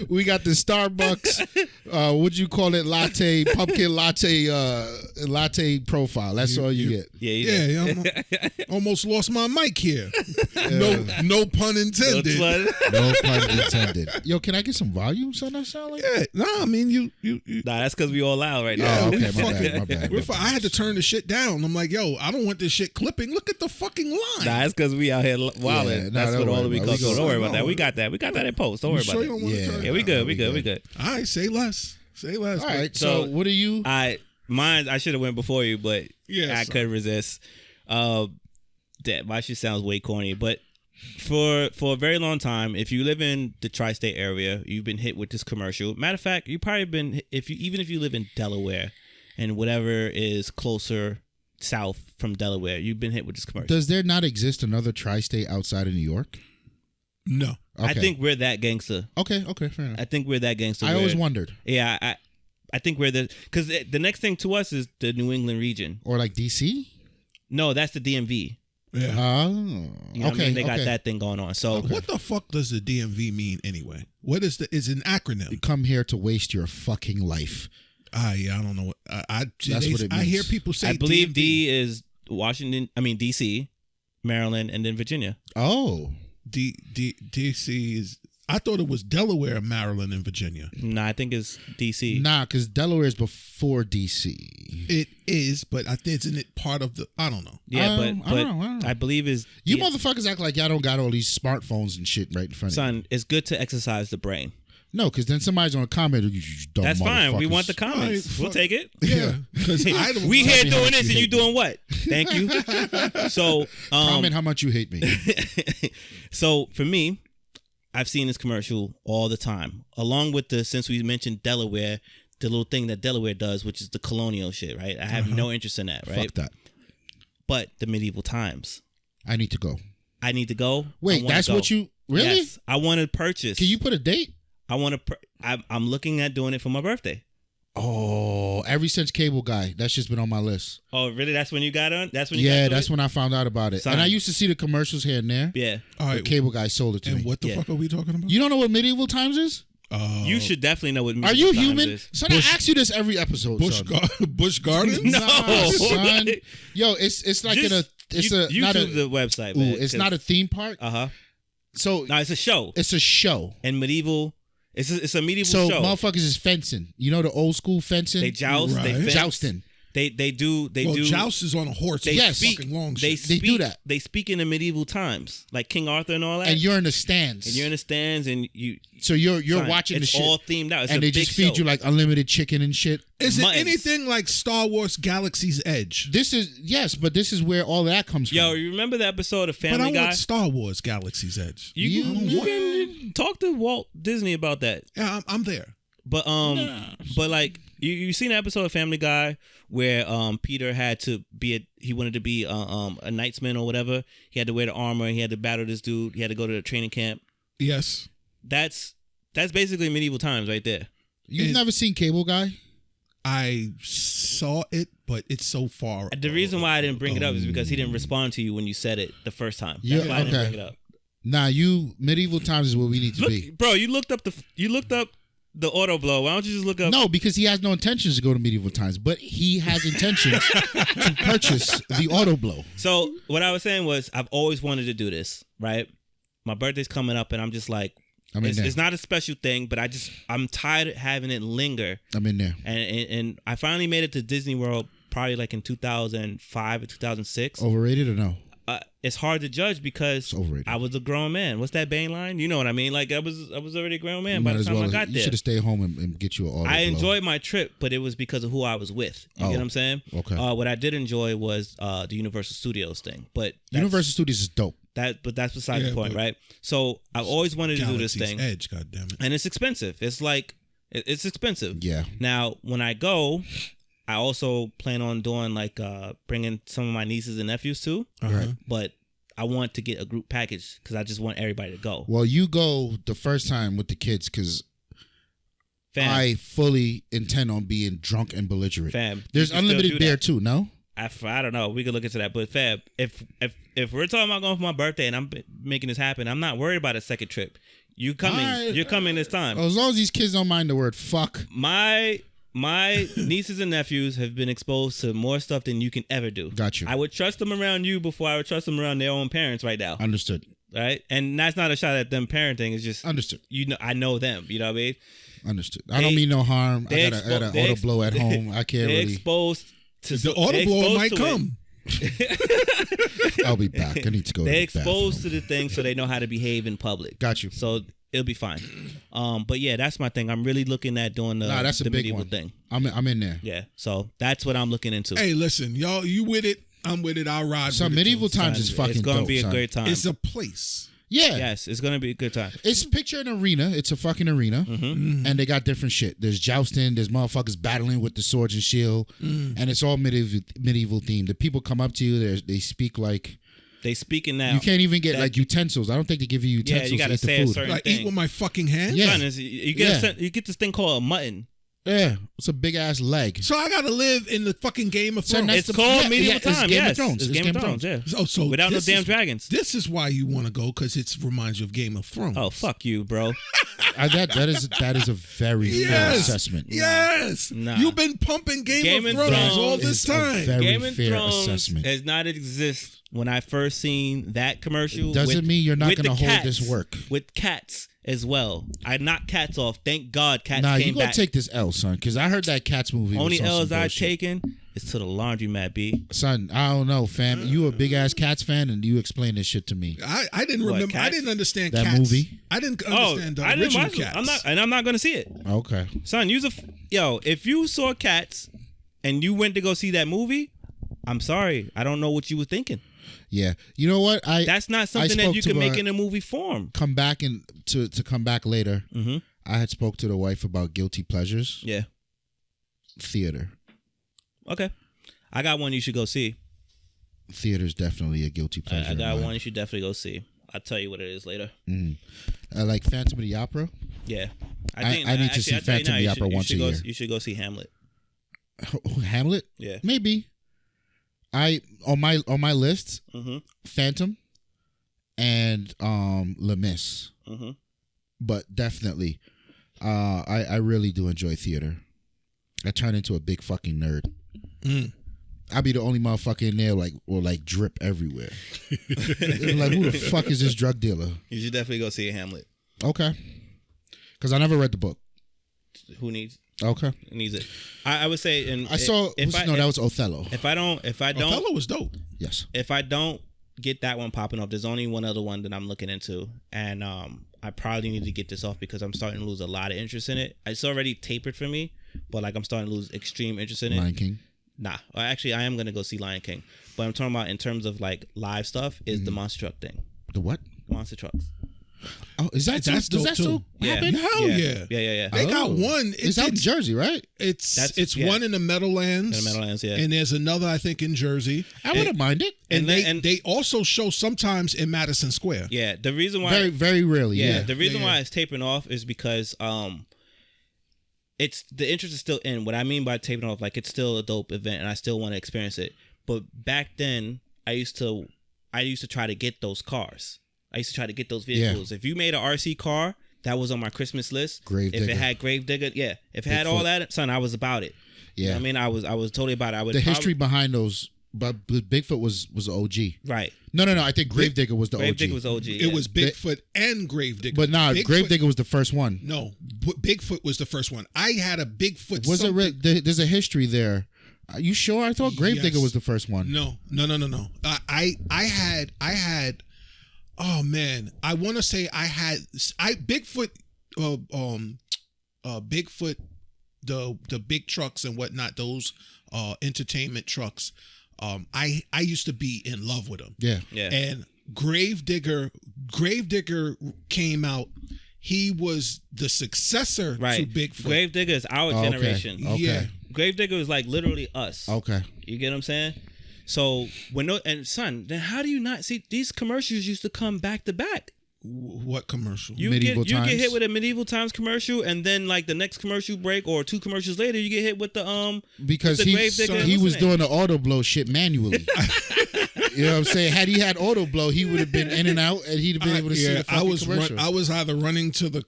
We got the Starbucks, what'd you call it, latte, pumpkin latte profile. That's all you get. Yeah. Almost lost my mic here. No pun intended. No pun intended. Yo, can I get some volume on that sound like? Yeah. Nah, I mean, you. Nah, that's because we all loud right now. Oh, okay, my bad. I had to turn the shit down. I'm like, yo, I don't want this shit clipping. Look at the fucking line. Nah, that's because we out here wilding. That's what all the week goes. Don't worry about that. We got that. We got that in post. Don't worry about that. Yeah, we good. We good. All right, say less. All right, so what are you? Mine, I should have went before you, but I couldn't resist. That my shit sounds way corny, but for a very long time, if you live in the tri-state area, you've been hit with this commercial. Matter of fact, you probably been even if you live in Delaware and whatever is closer south from Delaware, you've been hit with this commercial. Does there not exist another tri-state outside of New York? No. Okay. I think we're that gangster. Okay, fair enough. I think we're that gangster. I always wondered. Yeah, I think we're because the next thing to us is the New England region. Or like DC? No, that's the DMV. Yeah. You know what I mean? They got that thing going on. So what the fuck does the DMV mean anyway? What is is an acronym? You come here to waste your fucking life. Yeah, I don't know. That's what it means. I hear people say I believe DMV. D is DC, Maryland, and then Virginia. Oh. DC is. I thought it was Delaware, Maryland, and Virginia. Nah, I think it's DC. Nah, because Delaware is before DC. It is, but I think isn't it part of the? I don't know. Yeah, but I don't know. I believe is you motherfuckers act like y'all don't got all these smartphones and shit right in front of you. Son, it's good to exercise the brain. No, because then somebody's gonna comment. You dumb That's fine. We motherfuckers. want the comments. We'll take it. Yeah, we here doing this and you doing what? Thank you. So comment how much you hate me. So for me, I've seen this commercial all the time, along with since we mentioned Delaware, the little thing that Delaware does, which is the colonial shit, right? I have no interest in that, right? Fuck that. But the medieval times. I need to go. Wait, that's what you really? Yes, I want to purchase. Can you put a date? I want to. I'm looking at doing it for my birthday. Oh, ever since Cable Guy, that's just been on my list. Oh, really? That's when you got on? That's when you got that's when I found out about it. Son. And I used to see the commercials here and there. Yeah. All right. Cable Guy sold it to me. And what the fuck are we talking about? You don't know what medieval times is? You should definitely know what medieval Are you times human? is. Son, I ask you this every episode. Busch Gardens? No, son. Yo, it's like YouTube the website. Man, it's not a theme park. So no, it's a show. It's a show. And medieval. It's a medieval show. So motherfuckers is fencing. You know the old school fencing? They joust. Right. They fence. Jousting. They do. Joust is on a horse. They speak, fucking long they do that. They speak in the medieval times, like King Arthur and all that. And you're in the stands. And you. So you're watching the shit. It's all themed out. It's and a they big just feed show. you like unlimited chicken and shit. Is it anything like Star Wars Galaxy's Edge? But this is where all that comes from. Yo, you remember the episode of Family Guy? But I want Star Wars Galaxy's Edge. You can talk to Walt Disney about that. Yeah, I'm there. But but like you seen the episode of Family Guy where Peter had to he wanted to be a knightsman or whatever. He had to wear the armor and he had to battle this dude. He had to go to the training camp. Yes. That's basically medieval times right there. You've never seen Cable Guy? I saw it, but it's so far. The reason why I didn't bring it up is because he didn't respond to you when you said it the first time. That's why I didn't bring it up. Nah, medieval times is where we need to be. Bro, you looked up the auto blow. Why don't you just look up? No, because he has no intentions to go to medieval times, but he has intentions to purchase the auto blow. So what I was saying was, I've always wanted to do this. Right, my birthday's coming up, and I'm just like, it's not a special thing, but I'm tired of having it linger. I'm in there, and I finally made it to Disney World probably like in 2005 or 2006. Overrated or no? It's hard to judge because I was a grown man. What's that Bane line? You know what I mean? Like I was already a grown man by the time I got there. You should have stayed home and get you an auto blow. I enjoyed my trip, but it was because of who I was with. You get what I'm saying? Okay. What I did enjoy was the Universal Studios thing, but Universal Studios is dope. But that's beside the point, right? So I've always wanted to do this thing. Edge, goddammit. And it's expensive. It's like it's expensive. Yeah. Now when I go, I also plan on doing like bringing some of my nieces and nephews too. Right. But I want to get a group package because I just want everybody to go. Well, you go the first time with the kids because I fully intend on being drunk and belligerent. Fam, there's unlimited beer too. No, I don't know. We could look into that. But Fab, if we're talking about going for my birthday and I'm making this happen, I'm not worried about a second trip. You coming? You're coming this time. As long as these kids don't mind the word fuck. My nieces and nephews have been exposed to more stuff than you can ever do. Got you. I would trust them around you before I would trust them around their own parents right now. Understood. Right? And that's not a shot at them parenting. It's just understood. I know them. You know what I mean? Understood. I don't mean no harm. I got an auto blow at home. I can't really. Exposed to the auto blow might come. I'll be back. I need to go. They're exposed to the thing, so they know how to behave in public. Got you. So it'll be fine. But yeah, that's my thing. I'm really looking at doing the medieval thing. I'm in there. Yeah. So that's what I'm looking into. Hey, listen, y'all, you with it? I'm with it. I'll ride. So medieval times is fucking. It's gonna dope, be a great time. It's a place. Yeah. Yes, it's gonna be a good time. It's picture an arena. It's a fucking arena, and they got different shit. There's jousting. There's motherfuckers battling with the swords and shield, and it's all medieval themed. The people come up to you. They speak like. They speaking now. You can't even get like utensils. I don't think they give you utensils. Yeah, you gotta to say eat the food. a certain like thing. Eat with my fucking hands. Yeah. You get this thing called a mutton. Yeah, it's a big ass leg. So I gotta live in the fucking Game of Thrones. It's called medieval time. It's Game of Thrones. It's Game of Thrones. Yeah. So without no damn dragons. This is why you want to go, because it reminds you of Game of Thrones. Oh fuck you, bro. that is a very fair assessment. Yes. Nah. You've been pumping Game of Thrones all this time. Game of Thrones does not exist. When I first seen that commercial, doesn't mean you're not going to hold this work with cats as well. I knocked cats off. Thank God, cats came back. Nah, you gonna take this L, son, because I heard that Cats movie. Only L's I've taken is to the laundromat, B. Son, I don't know, fam. You a big ass Cats fan, and you explain this shit to me. I didn't remember. Cats? I didn't understand that Cats. movie. I didn't understand the original Cats. I'm not gonna see it. Okay, son, if you saw Cats and you went to go see that movie, I'm sorry, I don't know what you were thinking. Yeah, you know what? That's not something that you can make in a movie form. Come back and to come back later. Mm-hmm. I had spoke to the wife about guilty pleasures. Yeah, theater. Okay, I got one you should go see. Theater's definitely a guilty pleasure. I got one you should definitely go see. I'll tell you what it is later. Like Phantom of the Opera. Yeah, I need to see Phantom of the Opera once a year. You should go see Hamlet. Hamlet? Yeah, maybe. On my list, Phantom and Les Mis. But definitely, I really do enjoy theater. I turn into a big fucking nerd. I'll be the only motherfucker in there like drip everywhere. Like, who the fuck is this drug dealer? You should definitely go see Hamlet. Okay, because I never read the book. Who needs? Okay, who needs it? I would say, and that was Othello. If I don't, Othello was dope. Yes. If I don't get that one popping off, there's only one other one that I'm looking into, and I probably need to get this off because I'm starting to lose a lot of interest in it. It's already tapered for me, but like I'm starting to lose extreme interest in it. Lion King. Nah, actually, I am gonna go see Lion King, but I'm talking about in terms of like live stuff is the monster truck thing. The what? Monster trucks. Oh, is that that's does that still happen? Hell yeah. Yeah. They got one. It's out in Jersey, right? It's one in the Meadowlands. In the Meadowlands, yeah. And there's another, I think, in Jersey. I wouldn't mind it. And they also show sometimes in Madison Square. Yeah, the reason why very very rarely. Yeah, the reason why it's tapering off is because it's the interest is still in. What I mean by tapering off, like it's still a dope event, and I still want to experience it. But back then, I used to try to get those cars. I used to try to get those vehicles. Yeah. If you made an RC car that was on my Christmas list. Gravedigger. If it had Gravedigger, yeah. If it had all that, son, I was about it. Yeah. You know what I mean, I was totally about it. I would history behind those, but Bigfoot was OG. Right. No. I think Gravedigger was the Gravedigger OG. was OG. It was Bigfoot and Gravedigger. But Gravedigger was the first one. No, Bigfoot was the first one. I had a Bigfoot. Was it? There's a history there. Are you sure? I thought Gravedigger was the first one. No. I had. Oh man, I want to say Bigfoot. Bigfoot, the big trucks and whatnot. Those entertainment trucks. I used to be in love with them. Yeah. And Gravedigger came out. He was the successor to Bigfoot. Gravedigger is our generation. Okay. Yeah. Gravedigger is like literally us. Okay. You get what I'm saying? So son, then how do you not see these commercials used to come back to back? What commercial? You get hit with a Medieval Times commercial, and then like the next commercial break or 2 commercials later, you get hit with the because with the he was doing the auto blow shit manually. You know what I'm saying? Had he had auto blow, he would have been in and out, and he'd have been able to see the fucking commercial. I was either running to the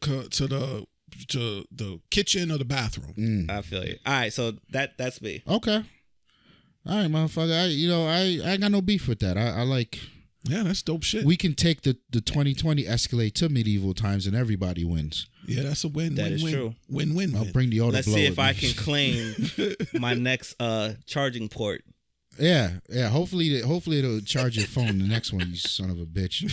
kitchen or the bathroom. I feel you. All right, so that's me. Okay. All right, motherfucker. I ain't got no beef with that. I like. Yeah, that's dope shit. We can take the 2020 Escalade to Medieval Times and everybody wins. Yeah, that's a win. That is win, true. Win. I'll bring the auto blow. Let's see if I can claim my next charging port. Yeah. Hopefully it'll charge your phone. The next one, you son of a bitch.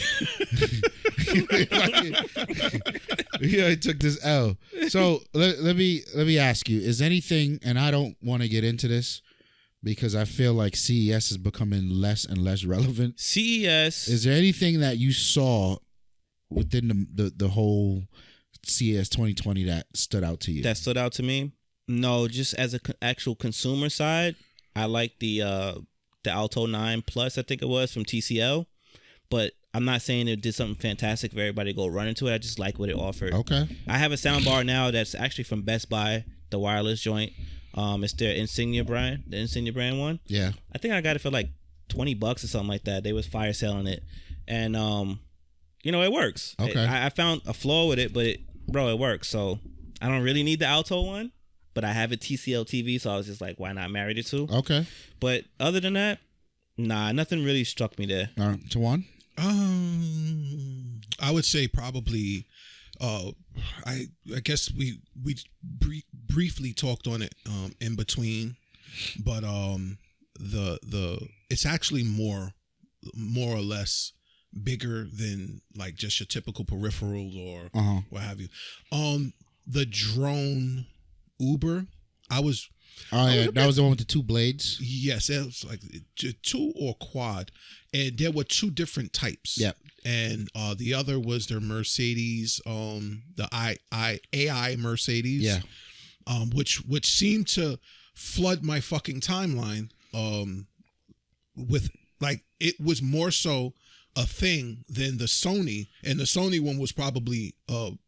Yeah, I took this L. So let me ask you: is anything? And I don't want to get into this because I feel like CES is becoming less and less relevant. CES. Is there anything that you saw within the whole CES 2020 that stood out to you? That stood out to me? No, just as an actual consumer side. I like the Alto 9 Plus, I think it was, from TCL. But I'm not saying it did something fantastic for everybody to go run into it. I just like what it offered. Okay. I have a soundbar now that's actually from Best Buy, the wireless joint. It's their Insignia brand, the Insignia brand one. Yeah. I think I got it for like $20 or something like that. They was fire selling it. And, it works. Okay. I found a flaw with it, but it works. So I don't really need the Alto one. But I have a TCL TV, so I was just like, why not marry the two? Okay. But other than that, nah, nothing really struck me there. Tawan? I would say probably, I guess we briefly talked on it in between, but the it's actually more or less bigger than like just your typical peripherals or what have you. The drone Uber, that was the one with the 2 blades. Yes, it was like 2 or quad, and there were 2 different types. Yep. And the other was their Mercedes, the AI Mercedes. Yeah. Which seemed to flood my fucking timeline. With like it was more so a thing than the Sony, and the Sony one was probably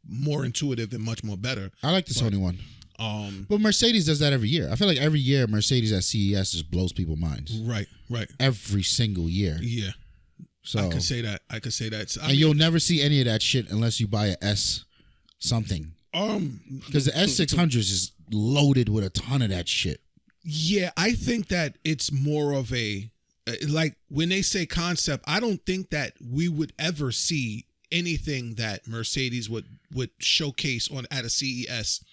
more intuitive and much more better. I like the Sony one. But Mercedes does that every year. I feel like every year Mercedes at CES just blows people's minds. Right. Every single year. Yeah. So I could say that. You'll never see any of that shit unless you buy a S something. Because the S600 is loaded with a ton of that shit. Yeah, I think that it's more of a like when they say concept, I don't think that we would ever see anything that Mercedes would showcase at a CES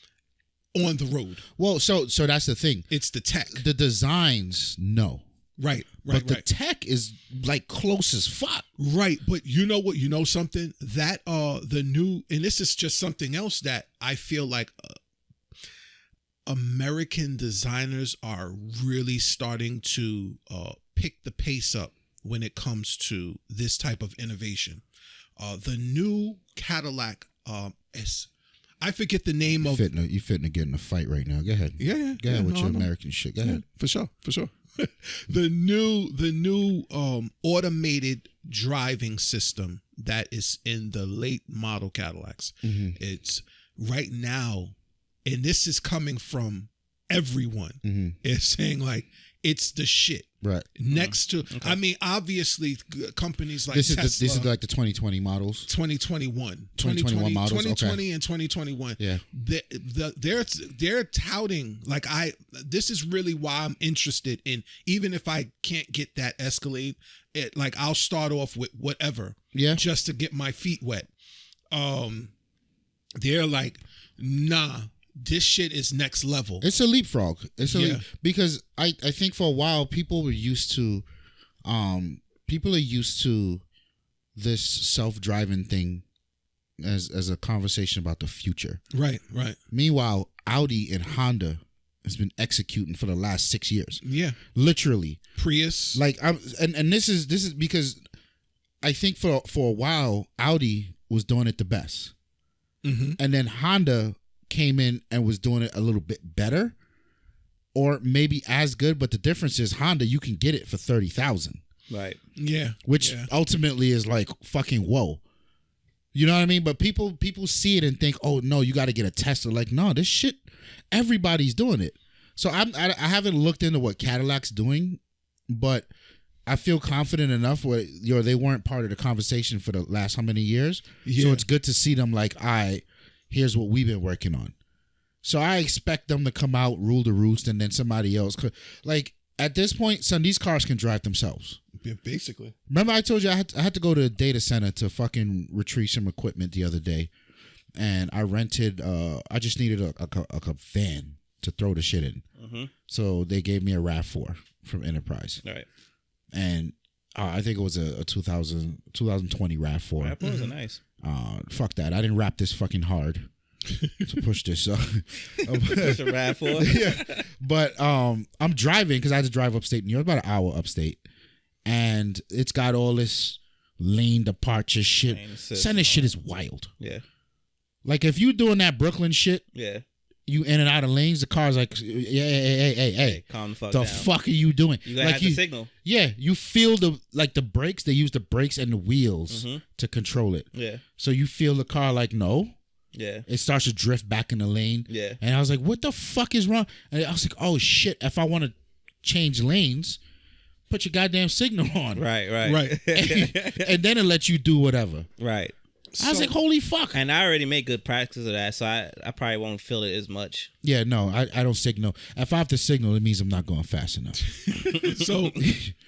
on the road. Well, so that's the thing. It's the tech. The designs, no. Right. But the tech is like close as fuck. Right. But you know what? You know something? That the new, and this is just something else that I feel like American designers are really starting to pick the pace up when it comes to this type of innovation. The new Cadillac I forget the name of. You fitting to get in a fight right now. Go ahead. Yeah. Go ahead with your American shit. Go ahead. For sure. The new automated driving system that is in the late model Cadillacs. Mm-hmm. It's right now, and this is coming from everyone. Mm-hmm. It's saying like it's the shit. Right. Next to, I mean, obviously, companies like Tesla. This is like the 2020 models. 2021. 2021 models. 2020 okay. and 2021. Yeah. They're touting, like, this is really why I'm interested in, even if I can't get that Escalade, like, I'll start off with whatever. Yeah. Just to get my feet wet. They're like, nah. This shit is next level. It's a leapfrog. Because I think for a while people are used to this self-driving thing as a conversation about the future. Right. Meanwhile, Audi and Honda has been executing for the last 6 years. Yeah. Literally. Prius. Like and this is because I think for a while Audi was doing it the best. Mm-hmm. And then Honda came in and was doing it a little bit better, or maybe as good, but the difference is Honda, you can get it for $30,000, right? Yeah, which ultimately is like fucking whoa, you know what I mean? But people see it and think, oh no, you got to get a Tesla. Like, no, this shit, everybody's doing it. So I haven't looked into what Cadillac's doing, but I feel confident enough where they weren't part of the conversation for the last how many years. Yeah. So it's good to see them like, here's what we've been working on. So I expect them to come out, rule the roost, and then somebody else could. Like, at this point, son, these cars can drive themselves. Yeah, basically. Remember I told you I had to go to a data center to fucking retrieve some equipment the other day. And I rented, I just needed a van to throw the shit in. Mm-hmm. So they gave me a RAV4 from Enterprise. Right. And I think it was a 2020 RAV4. RAV4s are nice. Fuck that. I didn't rap this fucking hard to push this. Push a RAV4. Yeah. But I'm driving because I had to drive upstate New York, about an hour upstate. And it's got all this lane departure shit. Son, this shit is wild. Yeah. Like if you doing that Brooklyn shit, yeah, you in and out of lanes, the car's like, hey, calm the fuck down. Fuck are you doing? You gotta have the signal. Yeah, you feel the brakes. They use the brakes and the wheels to control it. Yeah. So you feel the car like no. Yeah. It starts to drift back in the lane. Yeah. And I was like, what the fuck is wrong? And I was like, oh shit, if I want to change lanes, put your goddamn signal on. Right. and then it lets you do whatever. Right. I was like, holy fuck. And I already make good practice of that, so I probably won't feel it as much. Yeah, no, I don't signal. If I have to signal, it means I'm not going fast enough.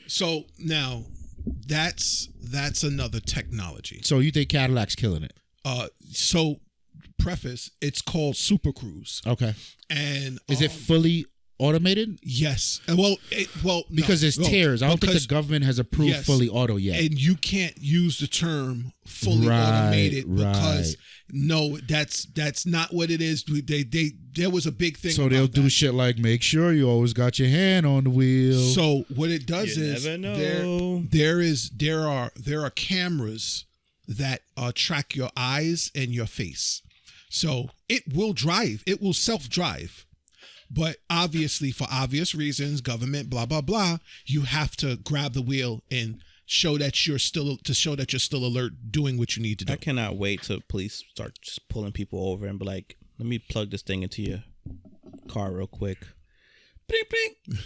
So now that's another technology. So you think Cadillac's killing it? So preface, it's called Super Cruise. Okay. And is it fully automated? Yes. Well, because there's tiers. I don't think the government has approved fully auto yet. And you can't use the term fully automated because no, that's not what it is. There was a big thing. So they'll do shit like make sure you always got your hand on the wheel. So what it does is never know. there are cameras that track your eyes and your face. So it will drive. It will self-drive. But obviously, for obvious reasons, government, blah, blah, blah, you have to grab the wheel and show that you're still alert, doing what you need to do. I cannot wait till police start just pulling people over and be like, let me plug this thing into your car real quick. Bling, bling.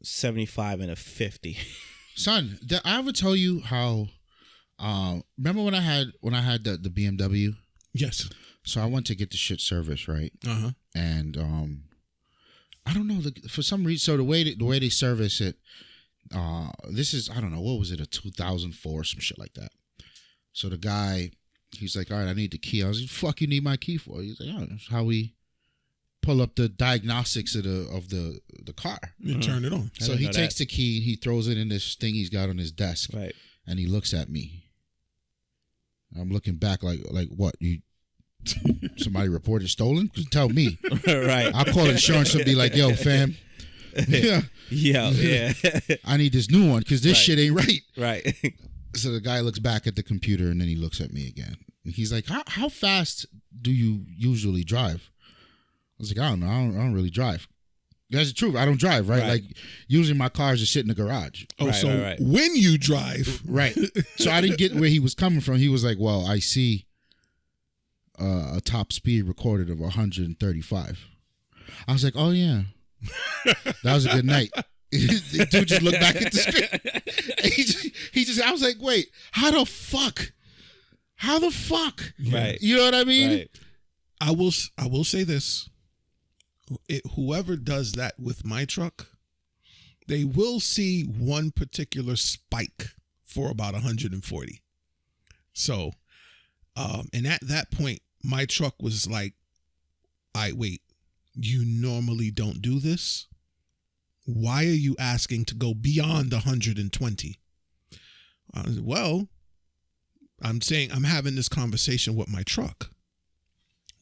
75 and a 50. Son, did I ever tell you how, remember when I had the BMW? Yes. So I went to get the shit serviced, right? Uh-huh. And, I don't know, for some reason, so the way they service it, this is, I don't know, what was it, a 2004, some shit like that. So the guy, he's like, all right, I need the key. I was like, fuck you need my key for? He's like, oh, that's how we pull up the diagnostics of the car. You turn it on. So he takes the key, he throws it in this thing he's got on his desk. Right. And he looks at me. I'm looking back like what, you... Somebody reported stolen? Tell me. Right. I'll call insurance and be like, yo, fam. Yeah. I need this new one because this shit ain't right. Right. So the guy looks back at the computer and then he looks at me again. And he's like, how fast do you usually drive? I was like, I don't know. I don't really drive. That's the truth. I don't drive, right? Like, usually my cars just sit in the garage. Oh, right. When you drive. Right. So I didn't get where he was coming from. He was like, well, I see a top speed recorded of 135. I was like, oh yeah, that was a good night. The dude just looked back at the screen. He just, I was like, wait, how the fuck? Right. You know what I mean? Right. I will say this. Whoever does that with my truck, they will see one particular spike for about 140. So, and at that point, my truck was like, wait, you normally don't do this? Why are you asking to go beyond 120? Well, I'm saying I'm having this conversation with my truck.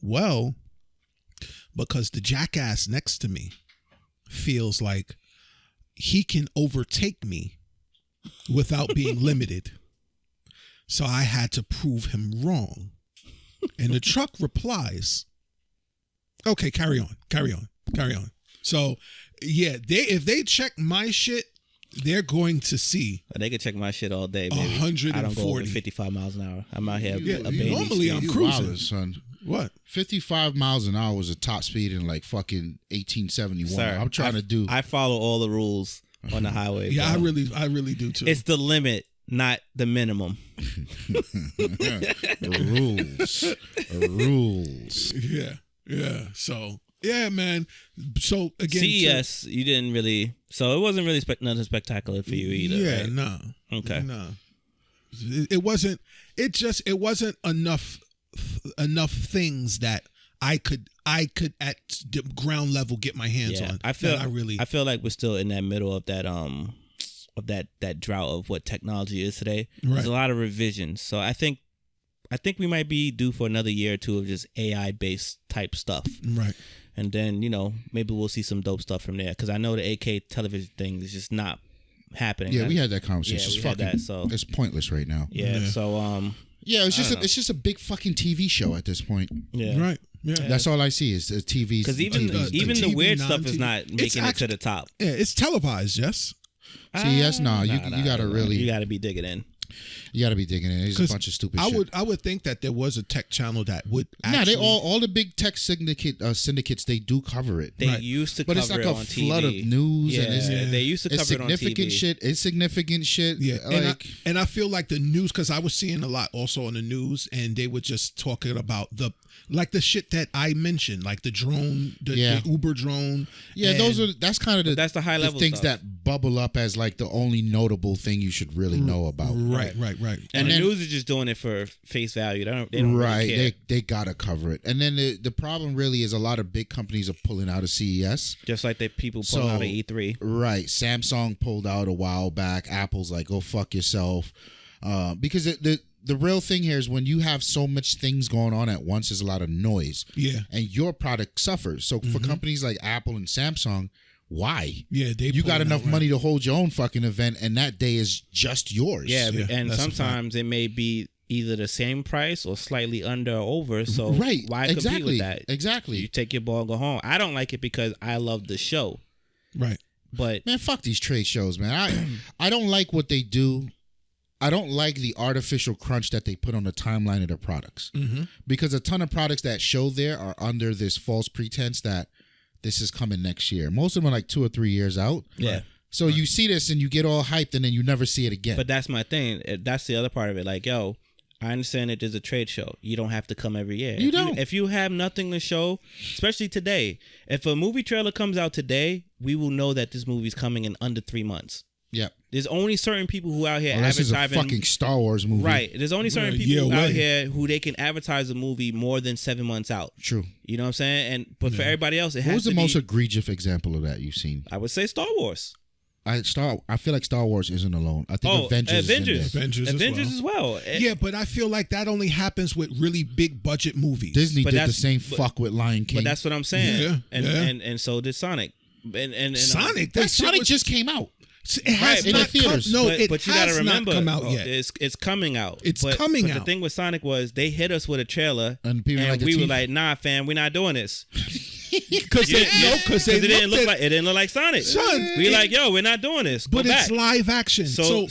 Well, because the jackass next to me feels like he can overtake me without being limited. So I had to prove him wrong. And the truck replies, okay, carry on. So, yeah, if they check my shit, they're going to see. They can check my shit all day, baby. 140. I don't go over 55 miles an hour. I'm out here. Normally I'm cruising. Wildest, son. What? 55 miles an hour was a top speed in like fucking 1871. Sir, I'm trying to do. I follow all the rules on the highway. Yeah, bro. I really do too. It's the limit, not the minimum. Rules. Yeah. So, yeah, man. So, again. CES, you didn't really. So, it wasn't really nothing spectacular for you either. Yeah, right? no. Okay. No. It wasn't enough things that I could at the ground level get my hands on. I feel like we're still in that middle of that that drought of what technology is today. Right. There's a lot of revisions. So I think we might be due for another year or two of just AI based type stuff. Right. And then, maybe we'll see some dope stuff from there, because I know the 8K television thing is just not happening. Yeah, we had that conversation. Yeah, it's we had fucking, that, so it's pointless right now. yeah. So yeah, it's just a big fucking TV show at this point. yeah. Right. Yeah. That's all I see is TVs. Because even the TV, weird stuff is non-TV. not making it to the top. Yeah, it's televised, yes. CES, you gotta really, you gotta be digging in. You gotta be digging in. There's a bunch of stupid shit. I would think that there was a tech channel that would actually. Nah, they all the big tech syndicates they do cover it. They used to, but cover it's like it a on TV. flood of news, Yeah, and they used to cover it on TV. Insignificant shit. Yeah, like, and I feel like the news, because I was seeing a lot also on the news, and they were just talking about the shit that I mentioned, like the drone, the Uber drone. Yeah, that's kind of that's the high level things stuff that bubble up as like the only notable thing you should really know about. Right. And the news is just doing it for face value. They don't right. Really care. They gotta cover it. And then the problem really is a lot of big companies are pulling out of CES. Just like the people pulling out of E3. Right. Samsung pulled out a while back. Apple's like, go fuck yourself. Because the real thing here is when you have so much things going on at once, there's a lot of noise. Yeah. And your product suffers. So for companies like Apple and Samsung, why? Yeah, you got enough money to hold your own fucking event, and that day is just yours. Yeah, and sometimes it may be either the same price or slightly under or over. So why compete with that? Exactly. You take your ball and go home. I don't like it because I love the show. Right. But man, fuck these trade shows, man. I don't like what they do. I don't like the artificial crunch that they put on the timeline of their products. Because a ton of products that show there are under this false pretense that this is coming next year. Most of them are like 2 or 3 years out. Yeah. So you see this and you get all hyped and then you never see it again. But that's my thing. That's the other part of it. Like, yo, I understand that there's a trade show. You don't have to come every year. If you have nothing to show, especially today, if a movie trailer comes out today, we will know that this movie's coming in under 3 months. Yeah. There's only certain people who out here this is advertising. a fucking Star Wars movie. Right. There's only certain people out here who they can advertise a movie more than 7 months out. True. You know what I'm saying? But for everybody else, it has to be. What was the most egregious example of that you've seen? I would say Star Wars. I feel like Star Wars isn't alone. I think Avengers as well. Yeah, but I feel like that only happens with really big budget movies. Disney did the same fuck with Lion King. But that's what I'm saying. Yeah, and so did Sonic. And Sonic? Sonic just came out. It has not come, but you gotta remember, come out yet. It's coming out. It's coming out. The thing with Sonic was they hit us with a trailer, and we were like, "Nah, fam, we're not doing this." Because it didn't look like Sonic. We like, yo, we're not doing this. But it's live action. So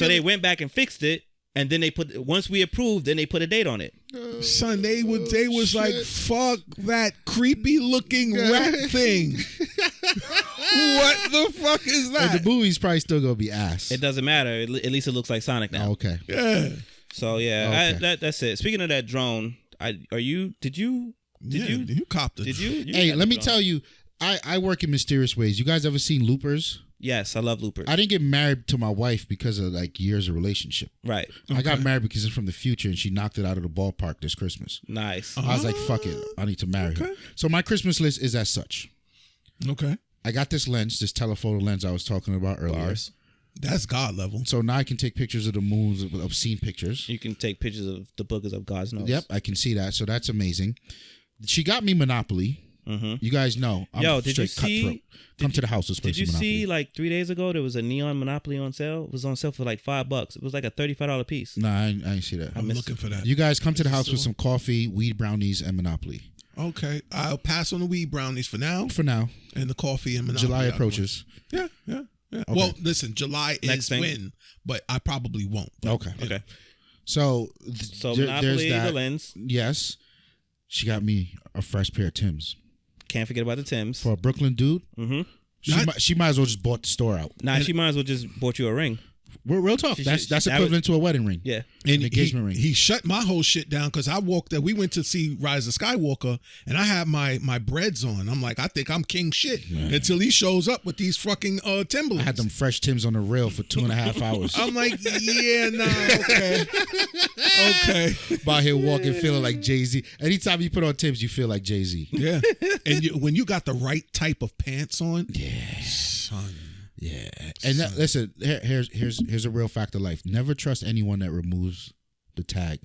they went back and fixed it, and then once we approved, then they put a date on it. Son, they was like, fuck that creepy looking rat thing. What the fuck is And that? the movie's probably still gonna be ass. It doesn't matter. At least it looks like Sonic now. Oh, okay. Yeah. So that's it. Speaking of that drone, did you copped it. Did you? Hey, let me tell you, I work in mysterious ways. You guys ever seen Loopers? Yes, I love Loopers. I didn't get married to my wife because of like years of relationship. Right. I got married because it's from the future, and she knocked it out of the ballpark this Christmas. Nice. I was like, fuck it, I need to marry her. So my Christmas list is as such. Okay. I got this lens, this telephoto lens I was talking about earlier. Bars. That's God level. So now I can take pictures of the moons, obscene pictures. You can take pictures of the boogers of God's nose. Yep, I can see that. So that's amazing. She got me Monopoly. Mm-hmm. You guys know. I'm did you see? Cutthroat. Come to the house. Let's play Did you some Monopoly. see like 3 days ago there was a neon Monopoly on sale? It was on sale for like $5. It was like a $35 piece. No, I ain't see that. I'm looking for that. You guys come to the house with some coffee, weed brownies, and Monopoly. Okay. I'll pass on the weed brownies for now. For now. And the coffee and Monopoly. July approaches. Yeah. Okay. Well, listen, July Next is thing. when, but I probably won't. Okay. Okay. So So there's Monopoly, that. the lens. Yes. She got me a fresh pair of Timbs. Can't forget about the Timbs. For a Brooklyn dude, Mm-hmm. she might as well just bought the store out. Nah, she might as well just bought you a ring. Real talk. That's equivalent to a wedding ring. Yeah. An engagement ring. He shut my whole shit down because I walked there. We went to see Rise of Skywalker, and I had my breads on. I'm like, I think I'm king shit until he shows up with these fucking Timberlands. I had them fresh Timbs on the rail for 2.5 hours. I'm like, yeah, okay. By here walking, feeling like Jay-Z. Anytime you put on Timbs, you feel like Jay-Z. Yeah, and when you got the right type of pants on, son. Yeah, and listen, here's a real fact of life. Never trust anyone that removes the tag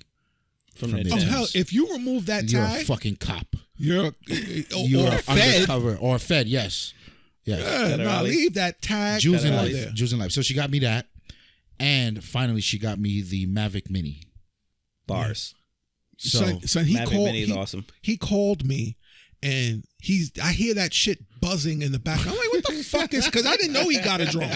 from their Oh Timbs. hell! If you remove that You're tag, a fucking cop. you're You're fed. undercover or fed. Yes. Nah, leave that tag. Jews in out life. there. Jews in life. So she got me that, and finally she got me the Mavic Mini. Bars. So Son, he Mavic called. Mini is awesome. He called me, and I hear that shit buzzing in the back. I'm like, what the fuck is? Because I didn't know he got a drone.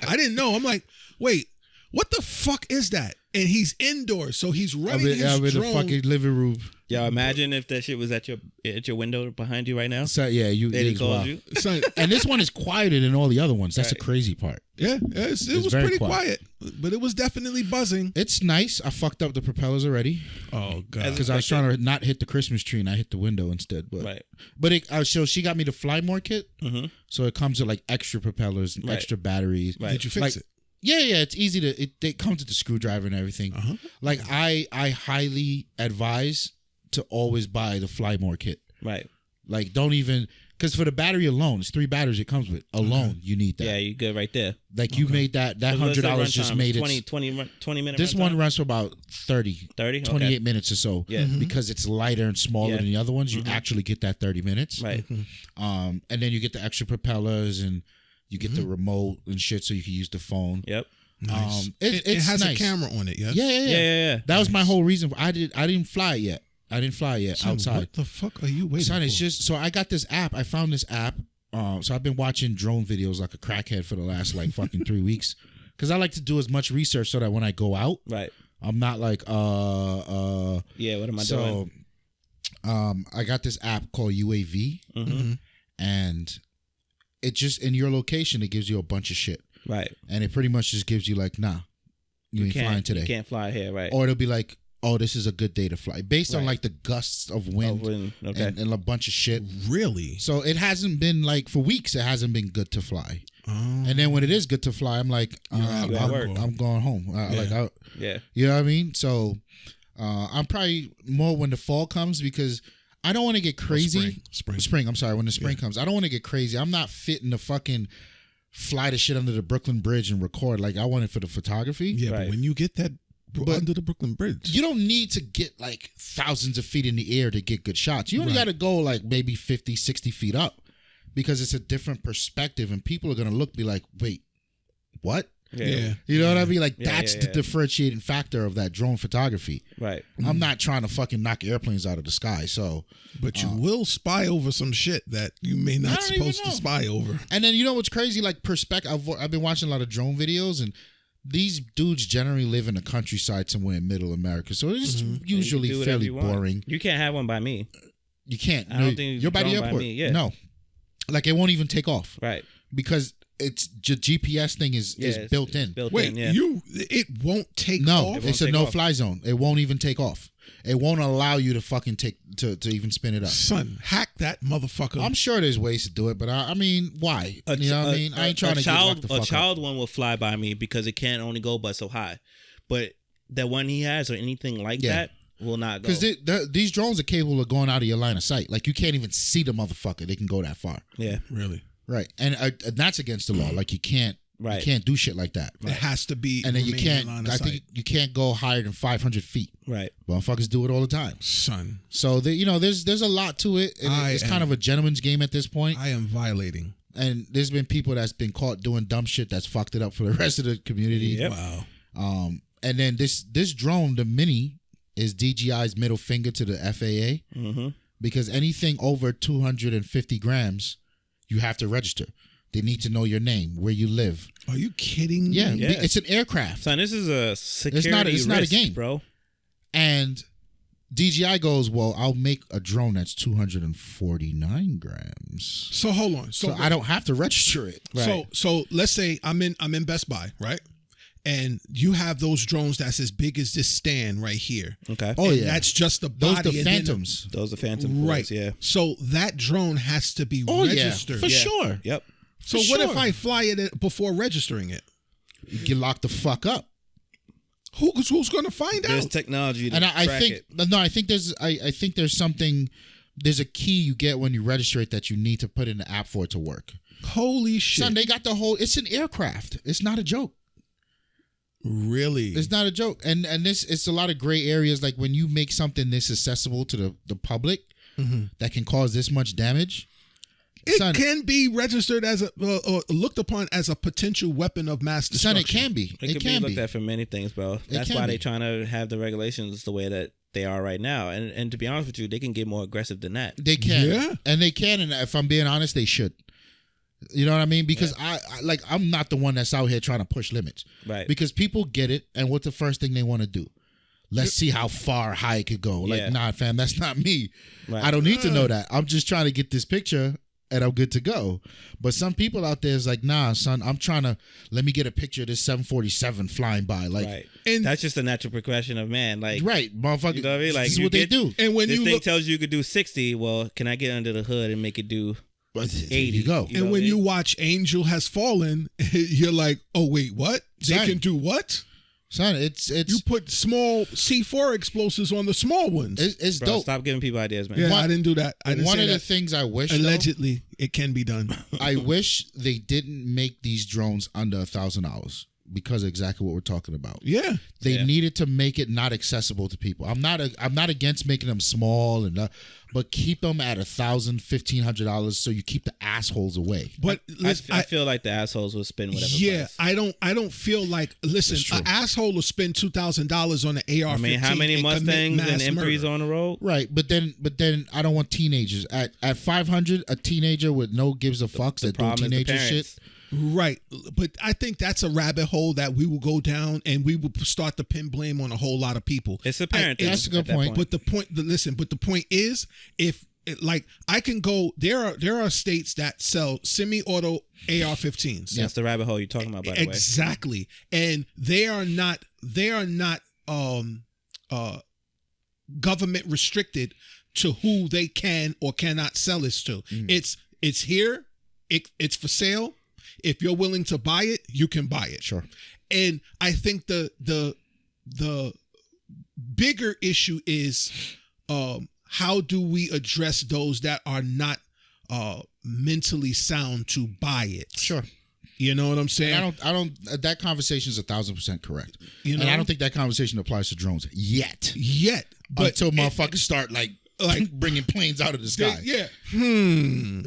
I didn't know. I'm like, wait, what the fuck is that? And he's indoors, so he's running his I'm in drone. the fucking living room. Yo, imagine if that shit was at your window behind you right now. So yeah, And he it is called wild. you. Son, And this one is quieter than all the other ones. That's the Right. crazy part. yeah, it was very pretty quiet. quiet, but it was definitely buzzing. It's nice. I fucked up the propellers already Oh god. because I was trying to not hit the Christmas tree and I hit the window instead. But Right. so she got me the Fly More kit. Mm-hmm. So it comes with like extra propellers and Right. extra batteries. Right. Did you fix Like, it? Yeah, it's easy to. It comes with the screwdriver and everything. Uh-huh. Like I highly advise to always buy the Fly More kit. Right. Like don't even because for the battery alone, it's 3 batteries it comes with. Alone, you need that. Yeah, you good right there. Like you made that $100 just made 20 it. 20 minutes. This one runs for about 30, 30? 28 Okay. minutes or so. Yeah. Because it's lighter and smaller Yeah. than the other ones, you actually get that 30 minutes. Right. And then you get the extra propellers and you get the remote and shit so you can use the phone. Yep. Nice. It It has nice. a camera on it. Yes. Yeah. That was my whole reason. I didn't fly it yet. I didn't fly it yet Son, outside. what the fuck are you waiting Son, for? it's just so I got this app. I found this app. So I've been watching drone videos like a crackhead for the last like fucking 3 weeks because I like to do as much research so that when I go out, Right. I'm not like Yeah, what am I doing? I got this app called UAV, and it just in your location it gives you a bunch of shit, Right. and it pretty much just gives you like, nah, you ain't flying today, You can't fly here, right. or it'll be like, oh, this is a good day to fly based on Right. like the gusts of wind, Okay. and a bunch of shit. Really? So it hasn't been like for weeks. It hasn't been good to fly. Oh. And then when it is good to fly, I'm like, You're at work. I'm going home. Yeah. You know what I mean? So I'm probably more when the fall comes because I don't want to get crazy. Spring. I'm sorry. When the spring comes, I don't want to get crazy. I'm not fitting to fucking fly the shit under the Brooklyn Bridge and record. Like I want it for the photography. Yeah, Right. but when you get that under the Brooklyn Bridge, You don't need to get like thousands of feet in the air to get good shots. You only Right. got to go like maybe 50, 60 feet up because it's a different perspective and people are going to be like, wait, what? yeah. You know what I mean? Like Yeah, that's yeah, the yeah. differentiating factor of that drone photography. Right. I'm not trying to fucking knock airplanes out of the sky. So, But you will spy over some shit that you may I not don't even supposed to know. spy over. and then you know what's crazy? Like perspective. I've been watching a lot of drone videos, and these dudes generally live in the countryside somewhere in Middle America. So it's usually You can do whatever fairly you want. boring. You can't have one by me. You can't. I don't think you're by the drone by airport. me, yeah. No, like it won't even take off. Right. because it's GPS thing is built in. Wait, it won't take off? No, it's a no-fly zone. It won't even take off. It won't allow you to fucking to even spin it up. Son, hack that motherfucker. I'm sure there's ways to do it, but I mean, why? You know what I mean? I ain't trying to get locked the fuck up. A child one will fly by me because it can't only go but so high. But that one he has or anything like that will not go. Because these drones are capable of going out of your line of sight. Like, you can't even see the motherfucker. They can go that far. Yeah. Really? Right. And that's against the law. Like, you can't do shit like that. It has to be. And then you can't, I think you can't go higher than 500 feet. Right. Motherfuckers do it all the time. Son. So, there's a lot to it. It's kind of a gentleman's game at this point. I am violating. And there's been people that's been caught doing dumb shit that's fucked it up for the rest of the community. Yep. Wow. And then this drone, the Mini, is DJI's middle finger to the FAA. Mm-hmm. Because anything over 250 grams, you have to register. They need to know your name, where you live. Are you kidding me? Yeah, it's an aircraft. Son, this is a security it's not a game, bro. And DJI goes, well, I'll make a drone that's 249 grams. So hold on. So I don't have to register it. Right. So let's say I'm in Best Buy, right? And you have those drones that's as big as this stand right here. Okay. Oh, yeah. That's just the body. Those are Phantoms. Those are Phantom. Right. Yeah. So that drone has to be registered. Yeah, for sure. Yep. So what if I fly it before registering it? You get locked the fuck up. Who's going to find There's out? technology to and I track think it. No, I think there's something. There's a key you get when you register it that you need to put in the app for it to work. Holy shit! Son, they got the whole. It's an aircraft. It's not a joke. Really? It's not a joke. And it's a lot of gray areas. Like when you make something this accessible to the public that can cause this much damage. It can be registered as or looked upon as a potential weapon of mass destruction. Son, it can be. It can be looked at for many things, bro. That's why they're trying to have the regulations the way that they are right now. And to be honest with you, they can get more aggressive than that. They can. Yeah. And they can. And if I'm being honest, they should. You know what I mean? Because I'm not the one that's out here trying to push limits. Right. Because people get it, and what's the first thing they want to do? Let's see how far high it could go. Like, nah, fam, that's not me. Right. I don't need to know that. I'm just trying to get this picture, and I'm good to go. But some people out there is like, nah, son, I'm trying to, let me get a picture of this 747 flying by. Like, right. And that's just a natural progression of man. Like, right, motherfucker. You know what I mean? Like, this is what they do. And when this you thing tells you could do 60, well, can I get under the hood and make it do 80? There you go. And when you watch Angel Has Fallen, you're like, oh, wait, what? They can do what? Son, it's you put small C4 explosives on the small ones. It's bro, dope. Stop giving people ideas, man. Yeah, I didn't do that. I didn't one say of that. the things I wish, allegedly, it can be done. I wish they didn't make these drones under $1,000 because of exactly what we're talking about. Yeah, they needed to make it not accessible to people. I'm not against making them small but keep them at $1,000, $1,500 so you keep the assholes away. But I feel like the assholes will spend whatever. Yeah, price. I don't feel like. Listen, an asshole will spend $2,000 on an AR-15. I mean, how many Mustangs and M3s on the road? Right, but then I don't want teenagers at 500. A teenager with no gives a fucks that do teenager shit. Right, but I think that's a rabbit hole that we will go down, and we will start to pin blame on a whole lot of people. It's a parent. That's a good point. But the point is, if like I can go, there are states that sell semi-auto AR-15s. That's the rabbit hole you're talking about, by the way. Exactly, and they are not government restricted to who they can or cannot sell this to. It's here. It's for sale. If you're willing to buy it, you can buy it. Sure. And I think the bigger issue is how do we address those that are not mentally sound to buy it? Sure. You know what I'm saying? And I don't. That conversation is 1,000% correct. You know? And I don't think that conversation applies to drones yet. But until motherfuckers start like bringing planes out of the sky.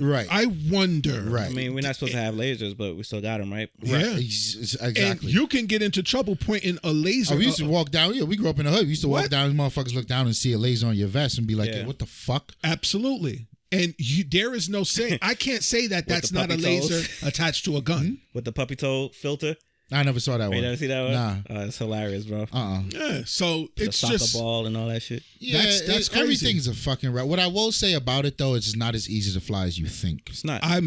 Right. I wonder. Right. I mean, we're not supposed to have lasers, but we still got them, right? Yeah. Right. Exactly. And you can get into trouble pointing a laser. We used to walk down. Yeah, we grew up in the hood. We used to walk down. Motherfuckers look down and see a laser on your vest and be like, hey, "What the fuck?" Absolutely. And there is no say. I can't say that that's not a laser attached to a gun with the puppy toe filter. I never saw that one. You never see that one? Nah. It's hilarious, bro. Yeah, so it's the soccer just ball and all that shit. Yeah, that's crazy. everything's a fucking right. What I will say about it though, is it's not as easy to fly as you think. It's not. I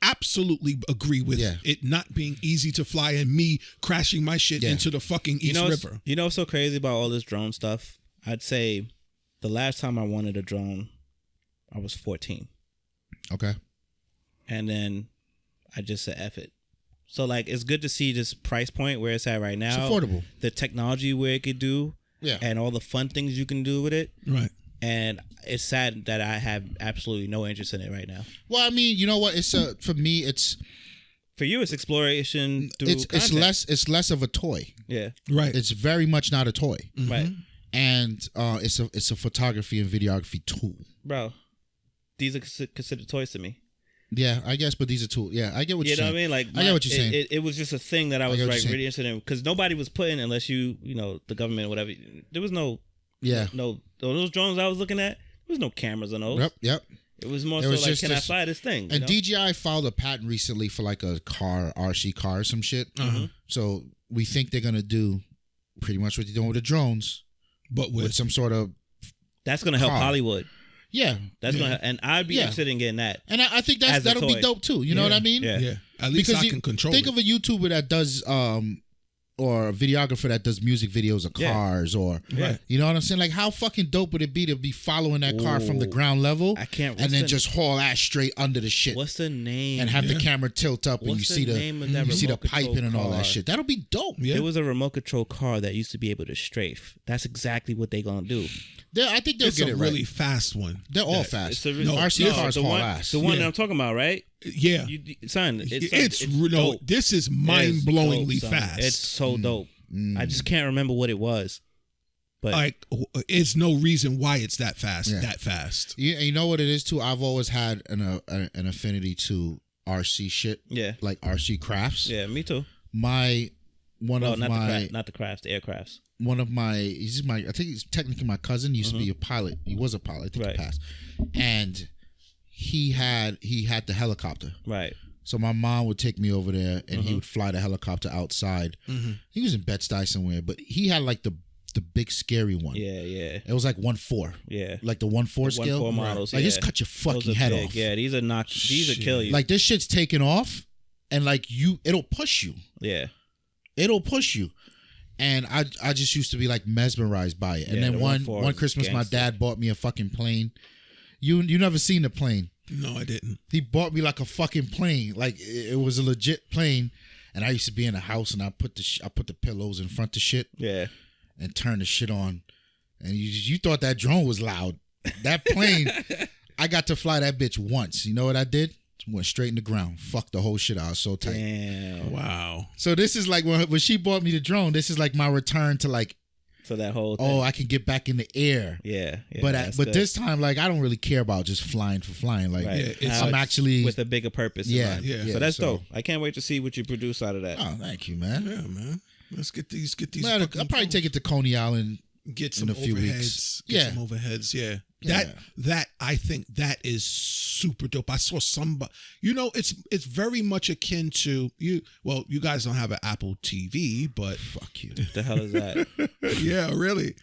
absolutely agree with it not being easy to fly and me crashing my shit into the fucking East River. You know what's so crazy about all this drone stuff? I'd say the last time I wanted a drone, I was 14. Okay. And then I just said F it. So, like, it's good to see this price point where it's at right now. It's affordable. The technology where it could do. Yeah. And all the fun things you can do with it. Right. And it's sad that I have absolutely no interest in it right now. Well, I mean, you know what? It's for me, it's... For you, it's exploration through content. It's less of a toy. Yeah. Right. It's very much not a toy. Mm-hmm. Right. And it's a photography and videography tool. Bro, these are considered toys to me. Yeah, I guess, but these are tools. Yeah, I get what you're saying. You know what I mean? Like, I get what you're saying. It was just a thing that I was like really interested in because nobody was putting, unless you know, the government or whatever. There was no. Yeah. No, those drones I was looking at, there was no cameras on those. Yep. It was more so like, can I fly this thing? And DJI filed a patent recently for like a RC car or some shit. Mm-hmm. So we think they're gonna do pretty much what they're doing with the drones, but with some sort of. That's gonna help Hollywood. Yeah, that's gonna, and I'd be interested in getting that. And I think that'll be dope too. You know what I mean? Yeah. At least I can control. Think of a YouTuber that does or a videographer that does music videos of cars or you know what I'm saying? Like how fucking dope would it be to be following that car from the ground level and then just haul ass straight under the shit. What's the name? And have the camera tilt up and you see the piping and all that shit. That'll be dope. Yeah. There was a remote control car that used to be able to strafe. That's exactly what they gonna do. I think they'll get it right. It's a really fast one. They're all fast. RC cars haul ass. The one that I'm talking about, right? Yeah. Son, it's dope. This is mind-blowingly fast. It's so dope. I just can't remember what it was. But like, it's no reason why it's that fast. Yeah. That fast. You know what it is too? I've always had an affinity to RC shit. Yeah. Like RC crafts. Yeah, me too. Not the crafts, the aircrafts. One of my, I think he's technically my cousin. He used to be a pilot. He was a pilot. I think he passed. And he had the helicopter. Right. So my mom would take me over there, and he would fly the helicopter outside. He was in Bed-Stuy somewhere, but he had like the big scary one. Yeah, yeah. It was like 1/4. Yeah. Like the 1/4 scale. 1/4 models. Like just cut your fucking head off. Yeah, these are kill you. Like this shit's taking off, and like it'll push you. Yeah. It'll push you. And I just used to be like mesmerized by it. And then one Christmas, my dad bought me a fucking plane. You never seen the plane? No, I didn't. He bought me like a fucking plane. Like it was a legit plane. And I used to be in the house and I put the pillows in front of shit. Yeah. And turn the shit on. And you thought that drone was loud. That plane, I got to fly that bitch once. You know what I did? Went straight in the ground. Fucked the whole shit out. I was so tight. Damn. Wow. So this is like when she bought me the drone, this is like my return to like, for that whole thing. Oh, I can get back in the air. Yeah. But this time, like, I don't really care about just flying for flying. Like, I'm actually with a bigger purpose. Yeah. So that's dope. I can't wait to see what you produce out of that. Oh, thank you, man. Yeah, man. Let's get these. I'll probably take it to Coney Island. Get some in a few overheads. Weeks. Get some overheads. Yeah. That I think that is super dope. I saw somebody. You know, it's very much akin to you. Well, you guys don't have an Apple TV, but fuck you. What the hell is that? Yeah, really.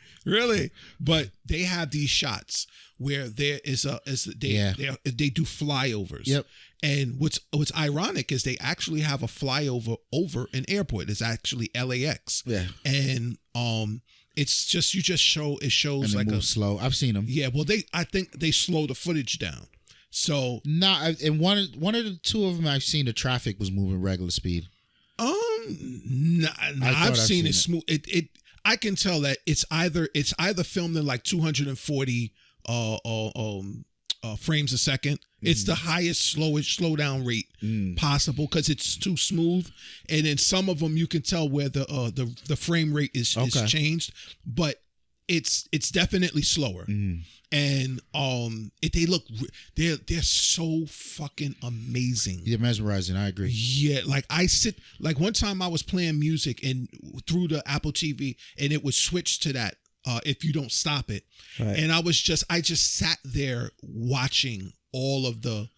But they have these shots where there is they do flyovers. Yep. And what's ironic is they actually have a flyover over an airport. It's actually LAX. Yeah. And it's just it shows and like slow. I've seen them. Yeah, well, I think they slow the footage down. So and one of the two of them I've seen the traffic was moving regular speed. I've seen it smooth. It I can tell that it's either filmed in like 240 frames a second. It's the highest slow down rate possible because it's too smooth. And then some of them you can tell where the frame rate is changed, but it's definitely slower. And they're so fucking amazing. You're mesmerizing. I agree. Yeah, like one time I was playing music and through the Apple TV and it would switch to that. If you don't stop it, right. And I just sat there watching all of the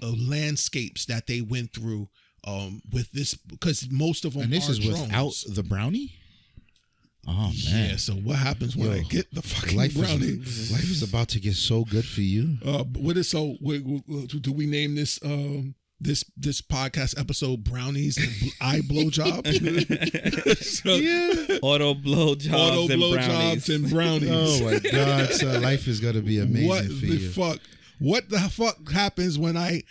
landscapes that they went through with this, because most of them and this are is drones. without the brownie. Oh man! Yeah. So what happens when I get the fucking life brownie? Life is about to get so good for you. What is so? Do we name this this podcast episode "Brownies and Eye Blowjob"? So, yeah. Auto blowjobs and brownies. Oh my god! So life is gonna be amazing for you. What the fuck happens when I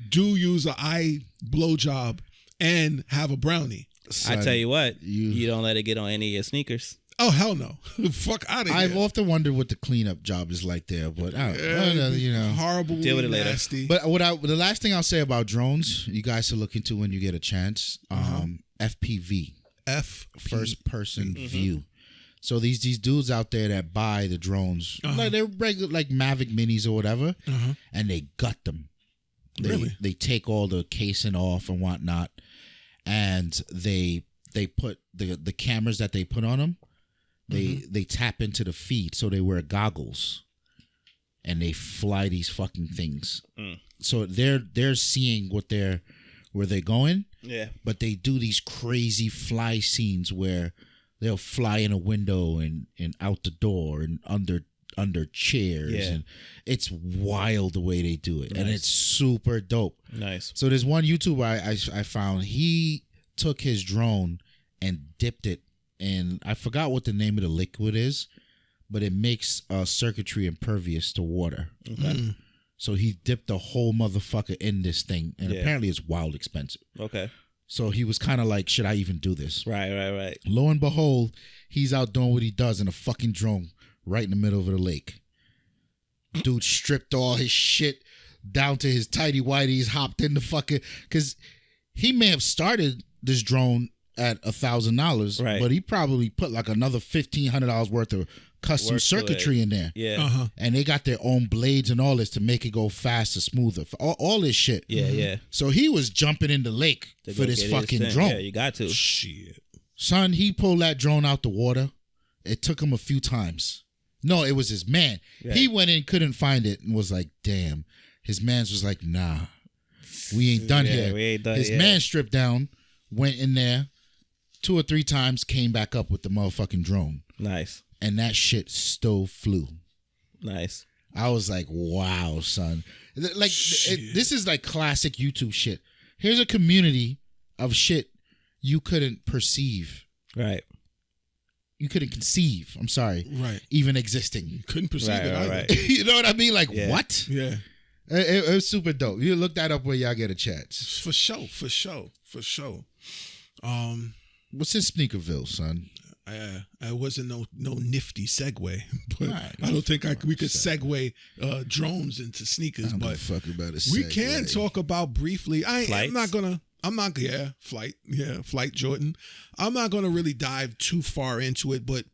do use an eye blowjob and have a brownie? Son, I tell you what, you don't let it get on any of your sneakers. Oh hell no! Fuck out of here. I've often wondered what the cleanup job is like there, but you know, horrible, deal with it later. Nasty. But the last thing I'll say about drones, you guys should look into when you get a chance. FPV, first person view. So these dudes out there that buy the drones, like they're regular, like Mavic Minis or whatever, and they gut them. They take all the casing off and whatnot, and they put the cameras that they put on them. They tap into the feed, so they wear goggles, and they fly these fucking things. So they're seeing where they're going. Yeah. But they do these crazy fly scenes where they'll fly in a window and out the door and under chairs, and it's wild the way they do it, and it's super dope. Nice. So there's one YouTuber I found. He took his drone and dipped it, and I forgot what the name of the liquid is, but it makes circuitry impervious to water. Okay. So he dipped the whole motherfucker in this thing, and apparently it's wild expensive. Okay. So he was kind of like, should I even do this? Right. Lo and behold, he's out doing what he does in a fucking drone right in the middle of the lake. Dude stripped all his shit down to his tidy whities, hopped in the fucking, because he may have started this drone at $1,000, right? But he probably put like another $1,500 worth of custom circuitry in there. Yeah. And they got their own blades and all this to make it go faster, smoother, all this shit. Yeah. So he was jumping in the lake for this fucking drone. Yeah, you got to. Shit. Son, he pulled that drone out the water. It took him a few times. No, it was his man. Yeah. He went in, couldn't find it, and was like, damn. His man's was like, nah, we ain't done here. We ain't done. His man stripped down, went in there 2 or 3 times, came back up with the motherfucking drone. Nice. And that shit still flew. Nice. I was like, wow, son. Like, this is like classic YouTube shit. Here's a community of shit you couldn't perceive. Right. You couldn't conceive. I'm sorry. Right. Even existing. You couldn't perceive it either. Right. You know what I mean? Like, what? Yeah. It was super dope. You look that up when y'all get a chance. For sure. What's in Sneakerville, son? It wasn't no nifty segue, but I don't think we could segue drones into sneakers. But fuck about it. We can talk about briefly. Flight Jordan. I'm not gonna really dive too far into it, but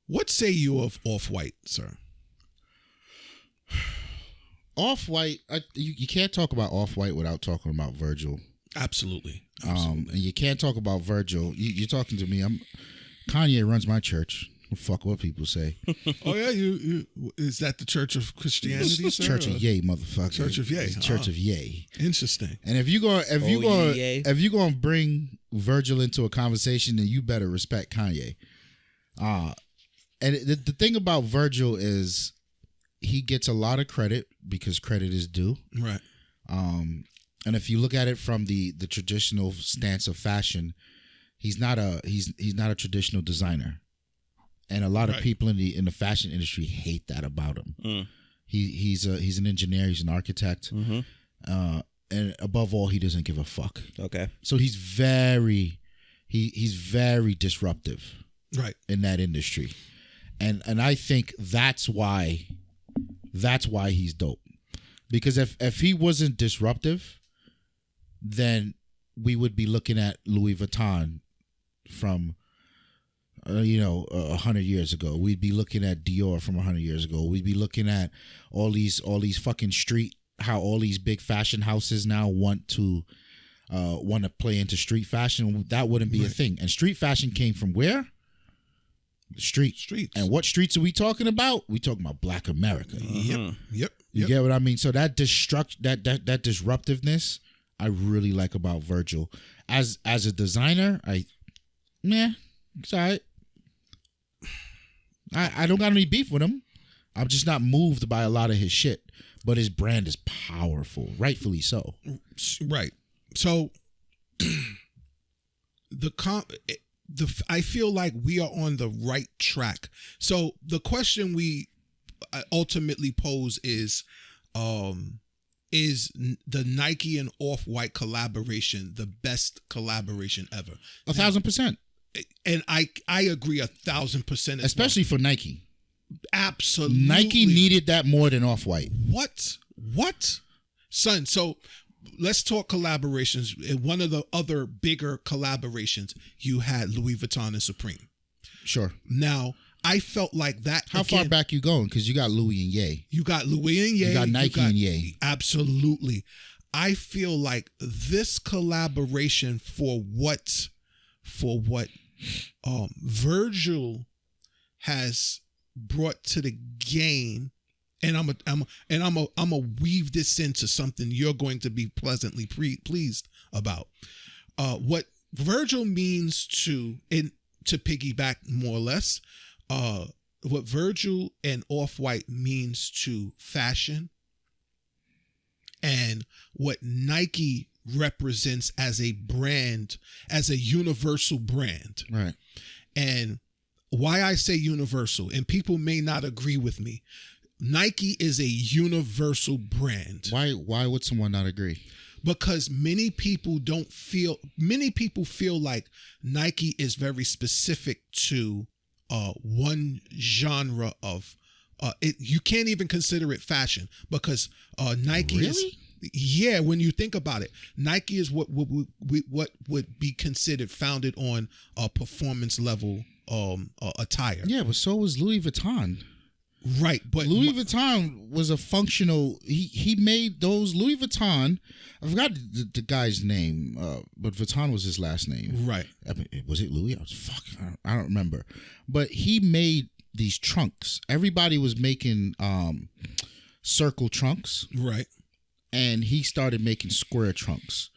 what say you of Off White, sir? Off White, you can't talk about Off White without talking about Virgil. Absolutely. And you can't talk about Virgil. You're talking to me. Kanye runs my church. Fuck what people say. Oh yeah, you is that the Church of Christianity, sir? Church of Yay, motherfucker. Church of Yay. Church of Yay. Interesting. And if you're going to bring Virgil into a conversation, then you better respect Kanye. And the thing about Virgil is he gets a lot of credit because credit is due. Right. And if you look at it from the traditional stance of fashion, he's not a traditional designer. And a lot of people in the fashion industry hate that about him. He's an engineer. He's an architect, and above all, he doesn't give a fuck. Okay, so he's very disruptive, right, in that industry, and I think that's why he's dope. Because if he wasn't disruptive, then we would be looking at Louis Vuitton from 100 years ago. We'd be looking at Dior from 100 years ago. We'd be looking at all these fucking how all these big fashion houses now want to play into street fashion. That wouldn't be a thing. And street fashion came from where? The streets. And what streets are we talking about? We talking about Black America. Yep. You get what I mean? So that disruptiveness I really like about Virgil. As a designer, it's all right. I don't got any beef with him. I'm just not moved by a lot of his shit. But his brand is powerful, rightfully so. Right. So I feel like we are on the right track. So the question we ultimately pose is the Nike and Off White collaboration the best collaboration ever? 1,000%. And I agree 1,000%. Especially for Nike. Absolutely. Nike needed that more than Off White. What? Son, so let's talk collaborations. One of the other bigger collaborations, you had Louis Vuitton and Supreme. Sure. Now, I felt like that. How far back you going? Because you got Louis and Ye. You got Louis and Ye. You got Nike and Ye. Absolutely. I feel like this collaboration for what Virgil has brought to the game, and I'm a weave this into something you're going to be pleasantly pleased about. What Virgil means to piggyback more or less, what Virgil and Off-White means to fashion, and what Nike represents as a brand, as a universal brand. Right. And why I say universal, and people may not agree with me, Nike is a universal brand. Why would someone not agree? Because many people feel like Nike is very specific to one genre of you can't even consider it fashion, because Nike really? is. Yeah, when you think about it, Nike is what would be considered founded on a performance level attire. Yeah, but so was Louis Vuitton. Right, but Louis Vuitton was a functional. He made those Louis Vuitton. I forgot the guy's name, but Vuitton was his last name. Right. I mean, was it Louis? I don't remember. But he made these trunks. Everybody was making circle trunks. Right. And he started making square trunks.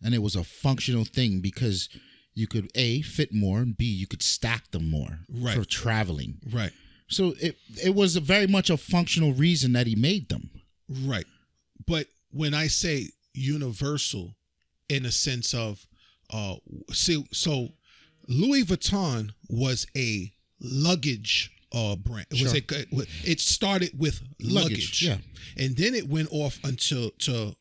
And it was a functional thing because you could A, fit more, and B, you could stack them more for traveling. Right. So it was very much a functional reason that he made them. Right. But when I say universal, in a sense of, so Louis Vuitton was a luggage brand. Sure. It started with luggage, yeah, and then it went off until to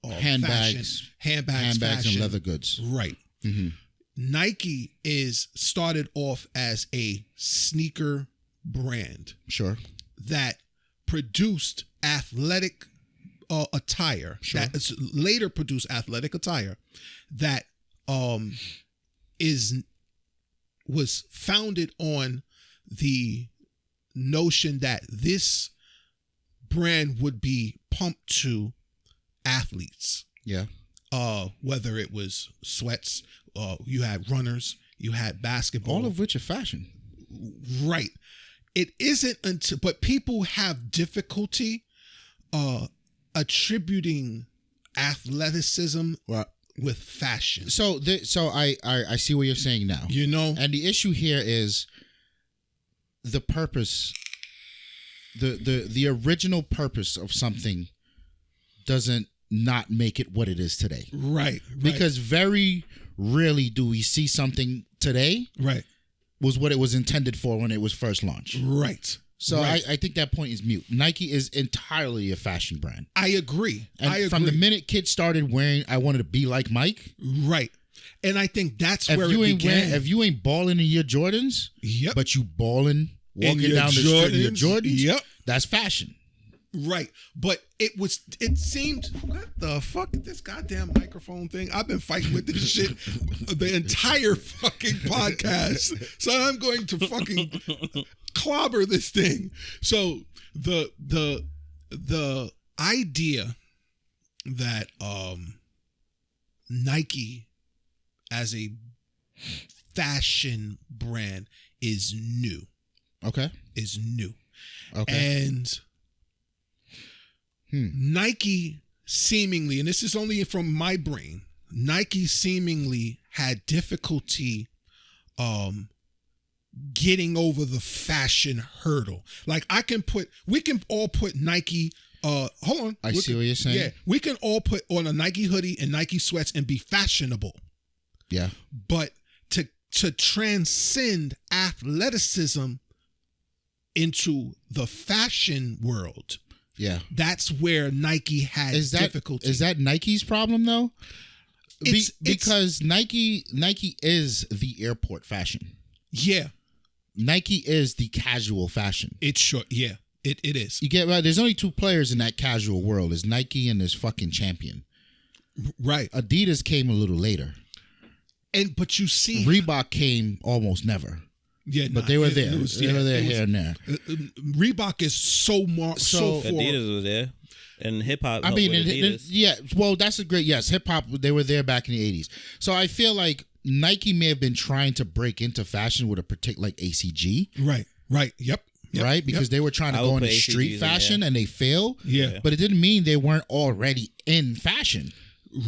handbags, fashion, and leather goods. Right. Mm-hmm. Nike started off as a sneaker brand, sure, that produced athletic attire. Sure. That later produced athletic attire that was founded on the notion that this brand would be pumped to athletes. Yeah. Whether it was sweats, you had runners, you had basketball. All of which are fashion. Right. It isn't until, but people have difficulty attributing athleticism with fashion. So I see what you're saying now. You know? And the issue here is the purpose, the original purpose of something doesn't not make it what it is today. Right. Because very rarely do we see something today was what it was intended for when it was first launched. Right. So I think that point is mute. Nike is entirely a fashion brand. I agree. And from the minute kids started wearing, I wanted to be like Mike. Right. And I think that's where it began. If you ain't balling in your Jordans, but you balling walking down the street in your Jordans, that's fashion. Right. But it seemed, what the fuck is this goddamn microphone thing? I've been fighting with this shit the entire fucking podcast. So I'm going to fucking clobber this thing. So the idea that Nike as a fashion brand is new. Okay. Is new. Okay. And Nike seemingly, and this is only from my brain, Nike seemingly had difficulty getting over the fashion hurdle. Like we can all put Nike, hold on. I see what you're saying. Yeah, we can all put on a Nike hoodie and Nike sweats and be fashionable. Yeah. But to transcend athleticism into the fashion world, yeah, that's where Nike has difficulty. Is that Nike's problem though? Because Nike is the airport fashion. Yeah. Nike is the casual fashion. It's short. Yeah, it is. You get right. There's only two players in that casual world. There's Nike and there's fucking Champion. Right. Adidas came a little later. But you see, Reebok came almost never. Yeah, but they were there. They were there here and there. Reebok is so far. Adidas was there, and hip hop. I mean, yeah. Well, that's a great hip hop. They were there back in the '80s. So I feel like Nike may have been trying to break into fashion with a particular like ACG. Right. Yep. Right, because they were trying to go into street fashion and they failed. Yeah, but it didn't mean they weren't already in fashion.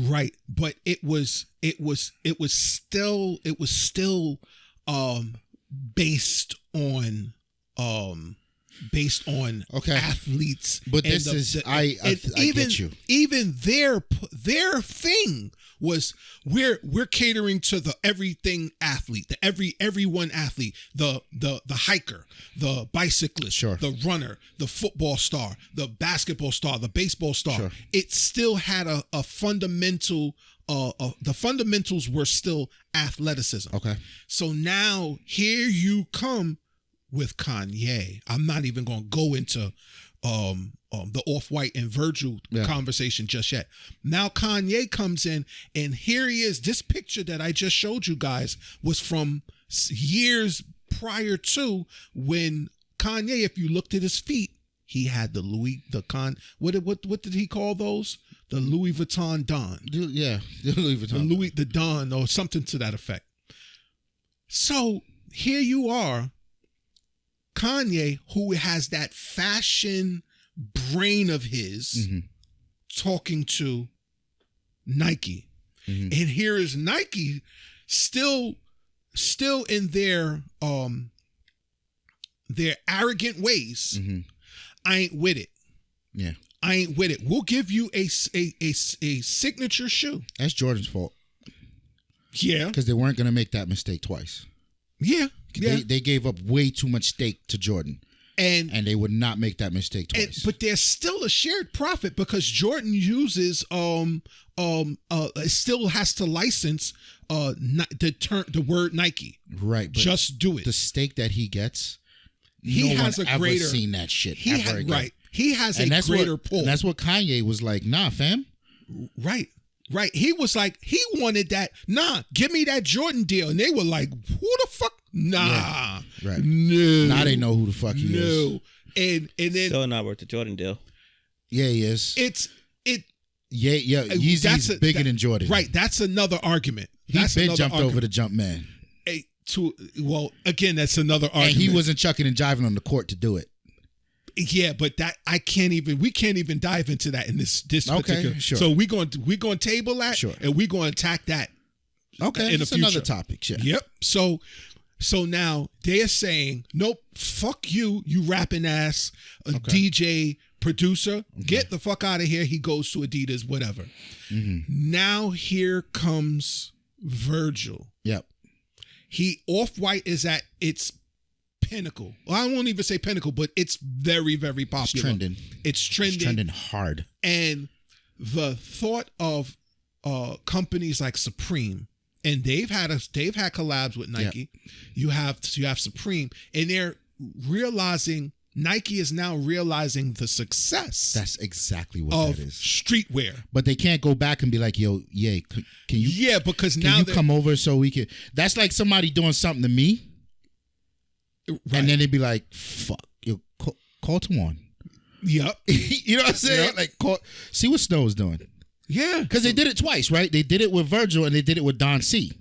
Right, but it was still based on athletes. But this is I get you. Even their thing was we're catering to the everything athlete, the everyone athlete, the hiker, the bicyclist, sure, the runner, the football star, the basketball star, the baseball star. Sure. It still had a fundamental. The fundamentals were still athleticism. Okay. So now here you come with Kanye. I'm not even going to go into the Off White and Virgil conversation just yet. Now Kanye comes in, and here he is. This picture that I just showed you guys was from years prior to when Kanye, if you looked at his feet, he had what did he call those? The Louis Vuitton Don. Yeah, the Louis Vuitton. The Don or something to that effect. So here you are, Kanye, who has that fashion brain of his, talking to Nike. And here is Nike still in their arrogant ways. I ain't with it. Yeah. I ain't with it. We'll give you a signature shoe. That's Jordan's fault. Yeah. Because they weren't going to make that mistake twice. Yeah. They gave up way too much stake to Jordan. And they would not make that mistake twice. But there's still a shared profit because Jordan uses still has to license the word Nike. Right. But just do it. The stake that he gets, he has a greater seen that shit ever again. Right. He has a greater pull. And that's what Kanye was like, nah, fam. Right. He was like, he wanted that. Nah, give me that Jordan deal. And they were like, who the fuck? Nah. Yeah, right. No. Now they know who the fuck he is. No. And then still not worth the Jordan deal. Yeah, he is. Yeah. Yeezy's bigger than Jordan. Right. That's another argument. He's been jumped over the jump man. Again, that's another argument. And he wasn't chucking and jiving on the court to do it. Yeah, but we can't even dive into that in this particular. Sure. So we're going to table that, sure, and we're going to attack that. Okay, in the future. Another topic. Sure. Yep. So now they're saying, nope, fuck you rapping ass DJ producer. Okay. Get the fuck out of here. He goes to Adidas, whatever. Now here comes Virgil. Yep. Off-White is at its pinnacle. Well, I won't even say pinnacle, but it's very, very popular. It's trending hard. And the thought of companies like Supreme, and they've had collabs with Nike. Yep. You have Supreme, and they're realizing Nike is now realizing the success. That's exactly what that is. Streetwear. But they can't go back and be like, yo, yeah, can you? Yeah, because now you come over so we can. That's like somebody doing something to me. Right. And then they'd be like, fuck, yo, call Tawan. Yep. You know what I'm saying? Yep. Like, see what Snow's doing. Yeah. Because they did it twice, right? They did it with Virgil and they did it with Don C.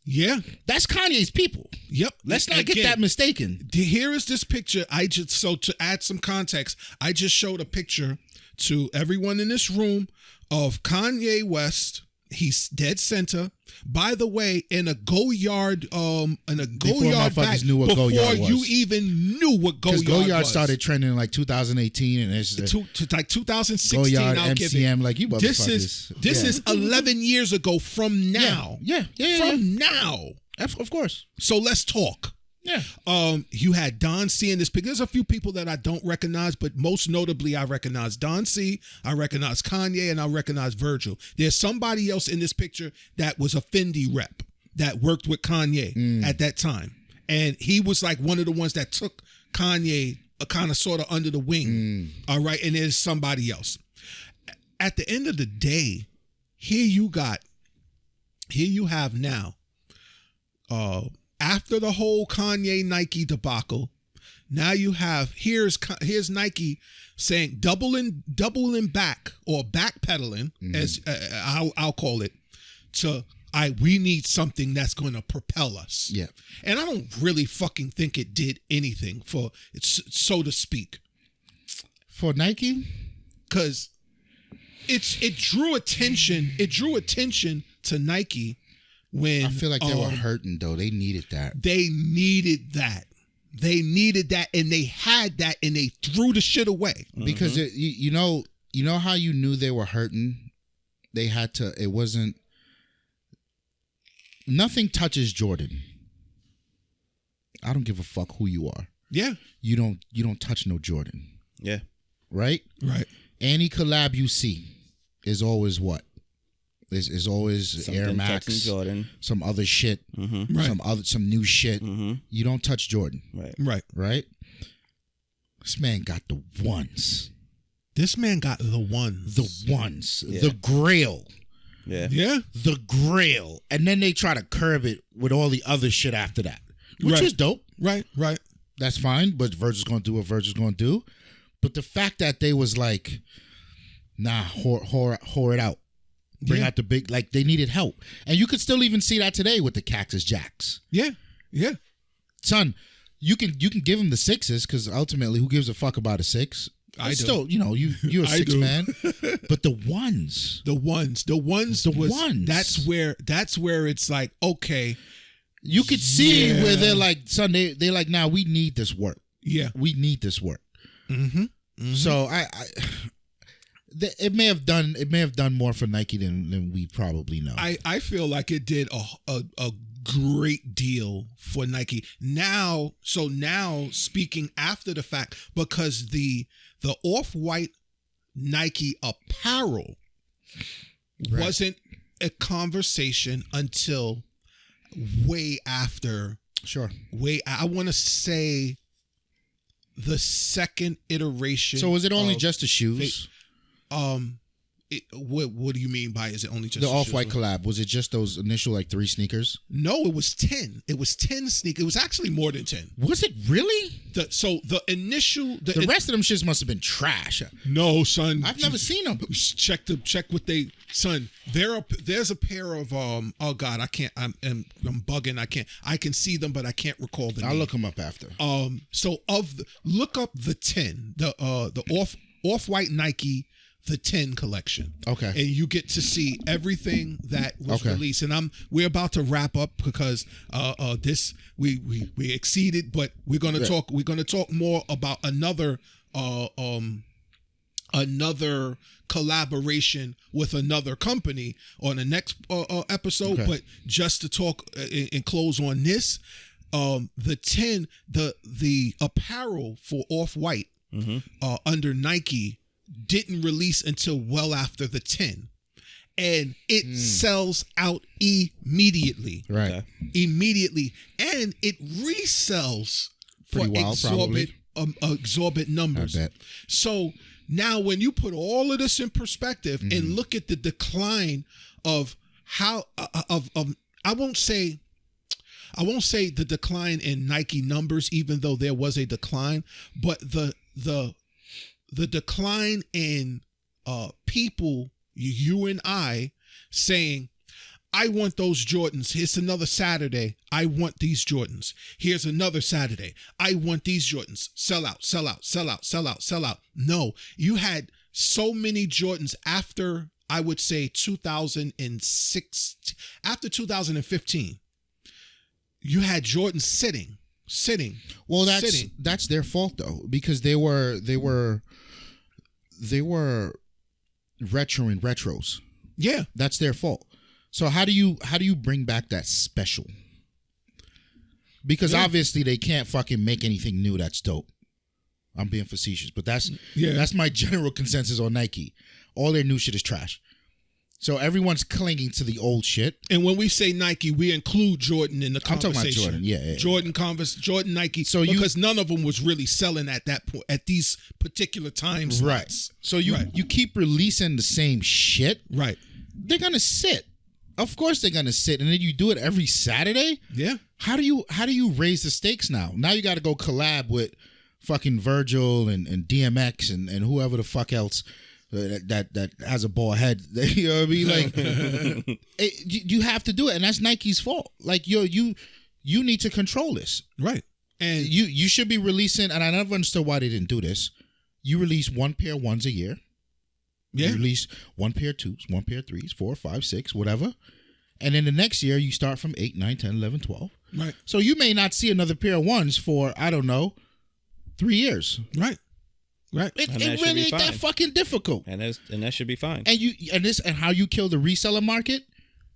Yeah. That's Kanye's people. Yep. Let's not get that mistaken. Here is this picture. So to add some context, I just showed a picture to everyone in this room of Kanye West. He's dead center. By the way, in a Go-Yard motherfuckers knew what Go-Yard was. Before you even knew what Go-Yard was. Because Go-Yard started trending in like 2018 and it's like 2016. Go-Yard, MCM, like you motherfuckers. This is 11 years ago from now. Yeah. From now. Of course. So let's talk. Yeah. You had Don C in this picture. There's a few people that I don't recognize, but most notably I recognize Don C, I recognize Kanye, and I recognize Virgil. There's somebody else in this picture that was a Fendi rep that worked with Kanye at that time. And he was like one of the ones that took Kanye kind of sort of under the wing. All right. And there's somebody else. At the end of the day, here you have now, after the whole Kanye Nike debacle, now you have here's Nike saying doubling back or backpedaling, as I'll call it, to we need something that's going to propel us. Yeah, and I don't really fucking think it did anything for it, so to speak, for Nike, because it drew attention. It drew attention to Nike. When I feel like they were hurting, though. They needed that. They needed that, and they had that, and they threw the shit away. Because you know how you knew they were hurting? They had to. It wasn't. Nothing touches Jordan. I don't give a fuck who you are. Yeah. You don't touch no Jordan. Yeah. Right? Right. Any collab you see is always what? Is always Something Air Max, Jordan, some other shit, right. some new shit. You don't touch Jordan, right. This man got the ones. This man got the ones, the Grail, the Grail, and then they try to curb it with all the other shit after that, which is dope. Right. That's fine, but Virgil's gonna do what Virgil's gonna do. But the fact that they was like, nah, whore it out. Bring out the big, like they needed help. And you could still even see that today with the Cactus Jacks. Yeah. Son, you can give them the sixes because ultimately who gives a fuck about a six? I do. Still, you're a six man. But the ones. That's where it's like, okay. You could see where they're like, son, they're like, nah, we need this work. Yeah. We need this work. So it may have done more for Nike than we probably know. I feel like it did a great deal for Nike. Now speaking after the fact, because the Off White Nike apparel wasn't a conversation until way after. Sure. I want to say the second iteration. So was it only just the shoes? What do you mean by is it only just the Off-White collab? Was it just those initial like 3 sneakers? No, it was 10. It was 10 sneakers. It was actually more than 10. Was it really? The rest of them shits must have been trash. No, son. I've never seen them. Check what they, son. There's a pair of oh God, I can't. I'm bugging. I can see them, but I can't recall the name. I'll look them up after. So look up the 10, the Off-White Nike. The 10 collection. Okay. And you get to see everything that was released. And we're about to wrap up because this we exceeded, but we're gonna talk more about another collaboration with another company on the next episode. Okay. But just to talk and close on this, the apparel for Off-White under Nike didn't release until well after the 10, and it sells out immediately. Right. Okay. Immediately, and it resells for exorbitant numbers. I bet. So now when you put all of this in perspective and look at the decline of how I won't say the decline in Nike numbers, even though there was a decline, but the decline in people, you and I, saying, I want those Jordans. Here's another Saturday. I want these Jordans. Here's another Saturday. I want these Jordans. Sell out, sell out, sell out, sell out, sell out. No, you had so many Jordans after, I would say, 2006, after 2015. You had Jordans sitting. Well, that's their fault though, because they were retro in retros. Yeah, that's their fault. So how do you bring back that special? Because obviously they can't fucking make anything new that's dope. I'm being facetious, but that's my general consensus on Nike. All their new shit is trash. So everyone's clinging to the old shit. And when we say Nike, we include Jordan in the conversation. I'm talking about Jordan, yeah. Jordan, Converse, Jordan, Nike. So because none of them was really selling at that point, at these particular times. Right. So you keep releasing the same shit. Right. They're gonna sit. Of course they're gonna sit, and then you do it every Saturday. Yeah. How do you raise the stakes now? Now you got to go collab with fucking Virgil and DMX and whoever the fuck else. That has a bald head, you know what I mean? Like, you have to do it, and that's Nike's fault. Like, you need to control this, right? And you should be releasing. And I never understood why they didn't do this. You release one pair of ones a year. Yeah. You release one pair of twos, one pair of threes, 4, 5, 6, whatever. And then the next year you start from 8, 9, 10, 11, 12. Right. So you may not see another pair of ones for, I don't know, 3 years. Right. Right. It really ain't that fucking difficult. And that should be fine. And how you kill the reseller market,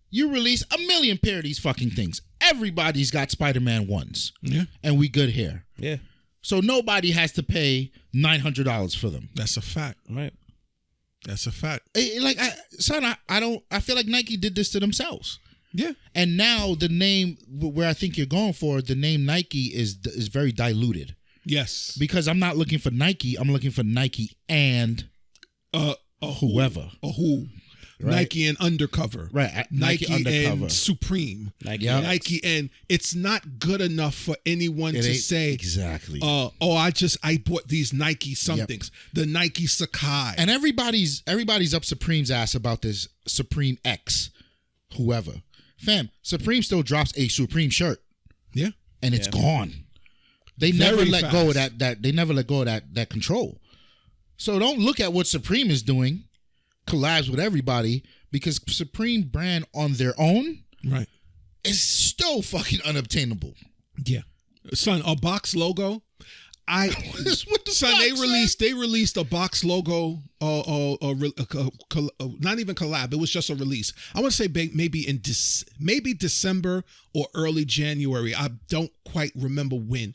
you release 1 million pair of these fucking things. Everybody's got Spider-Man ones. Yeah. And we good here. Yeah. So nobody has to pay $900 for them. That's a fact. Right. That's a fact. I feel like Nike did this to themselves. Yeah. And now the name where I think you're going for, the name Nike is very diluted. Yes. Because I'm not looking for Nike. I'm looking for Nike and whoever. Right? Nike and Undercover. Right. Nike Undercover. and Supreme. Nike and it's not good enough for anyone to say exactly. I bought these Nike somethings. Yep. The Nike Sakai. And everybody's up Supreme's ass about this Supreme X, whoever. Fam, Supreme still drops a Supreme shirt. Yeah. And it's gone. They never let go of that. They never let go of that control. So don't look at what Supreme is doing, collabs with everybody, because Supreme brand on their own, right, is still fucking unobtainable. Yeah, son, a box logo. They released a box logo. Not even collab. It was just a release. I want to say maybe December or early January. I don't quite remember when.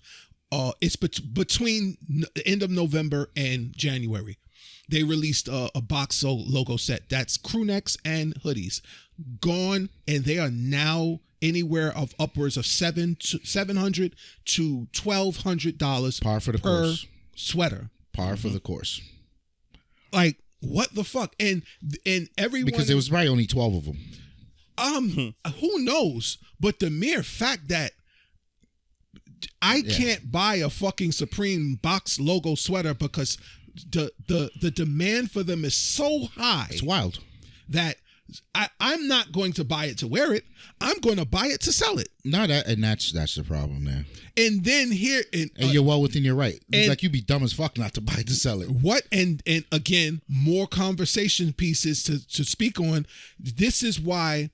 It's between the end of November and January. They released a box logo set that's crew necks and hoodies. Gone, and they are now anywhere of upwards of $700 to $1,200 par for the per course. Sweater. Par for the course. Like, what the fuck? And everyone, because there was probably only 12 of them. Who knows? But the mere fact that I can't buy a fucking Supreme box logo sweater because the demand for them is so high. It's wild. That I'm not going to buy it to wear it. I'm going to buy it to sell it. No, that's the problem, man. And then here, and you're well within your right. It's like you'd be dumb as fuck not to buy it to sell it. What? And again, more conversation pieces to speak on. This is why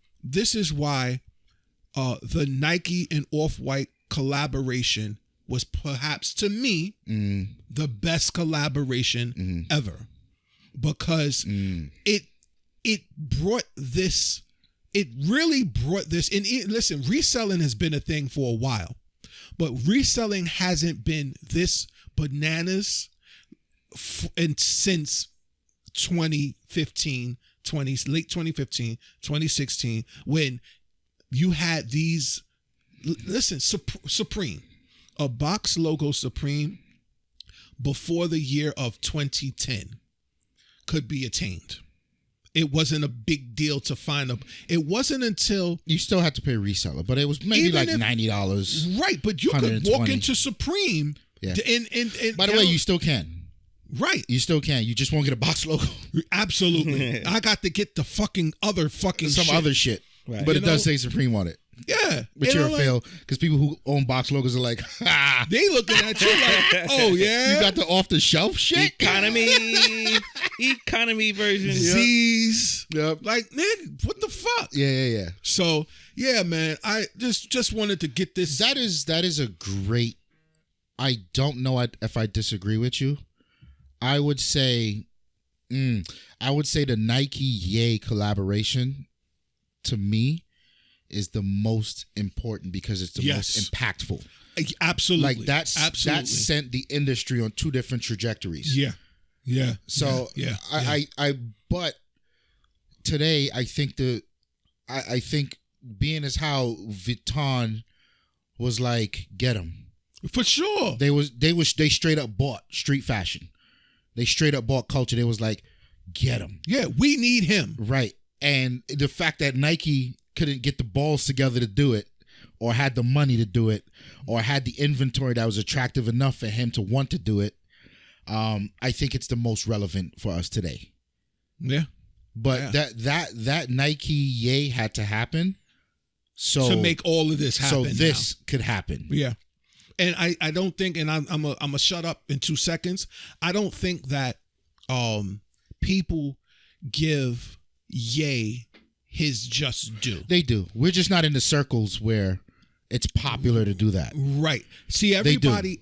the Nike and Off White collaboration was perhaps, to me, the best collaboration ever, because it brought this. It really brought this. And listen, reselling has been a thing for a while, but reselling hasn't been this bananas since 2015, late 2015, 2016, when you had these. Listen, Supreme, a box logo Supreme before the year of 2010 could be attained. It wasn't a big deal to find them. It wasn't until you still had to pay a reseller, but it was maybe like $90. Right, but you could walk into Supreme. Yeah. And by the way, you still can. Right. You still can. You just won't get a box logo. Absolutely. I got to get the fucking other fucking other shit. Right. But it does say Supreme on it. Yeah. But you're a fail because people who own box logos are like, ha! They looking at you like, oh yeah, You got the off the shelf shit. Economy version. Z's. Yep. Like, nigga, what the fuck? Yeah. So yeah, man, I just wanted to get this. That is a great. I don't know if I disagree with you. I would say the Nike Ye collaboration to me is the most important because it's the most impactful. Absolutely. Like that sent the industry on two different trajectories. Yeah. So but today I think being as how Vuitton was like, get him. For sure. They straight up bought street fashion. They straight up bought culture. They was like, get him. Yeah, we need him. Right. And the fact that Nike couldn't get the balls together to do it, or had the money to do it, or had the inventory that was attractive enough for him to want to do it, I think it's the most relevant for us today. Yeah. But that Nike Ye had to happen so to make all of this happen. So this could happen. Yeah. And I don't think, and I'm a shut up in 2 seconds. I don't think that people give Ye his just due. They do. We're just not in the circles where it's popular to do that. Right. See, everybody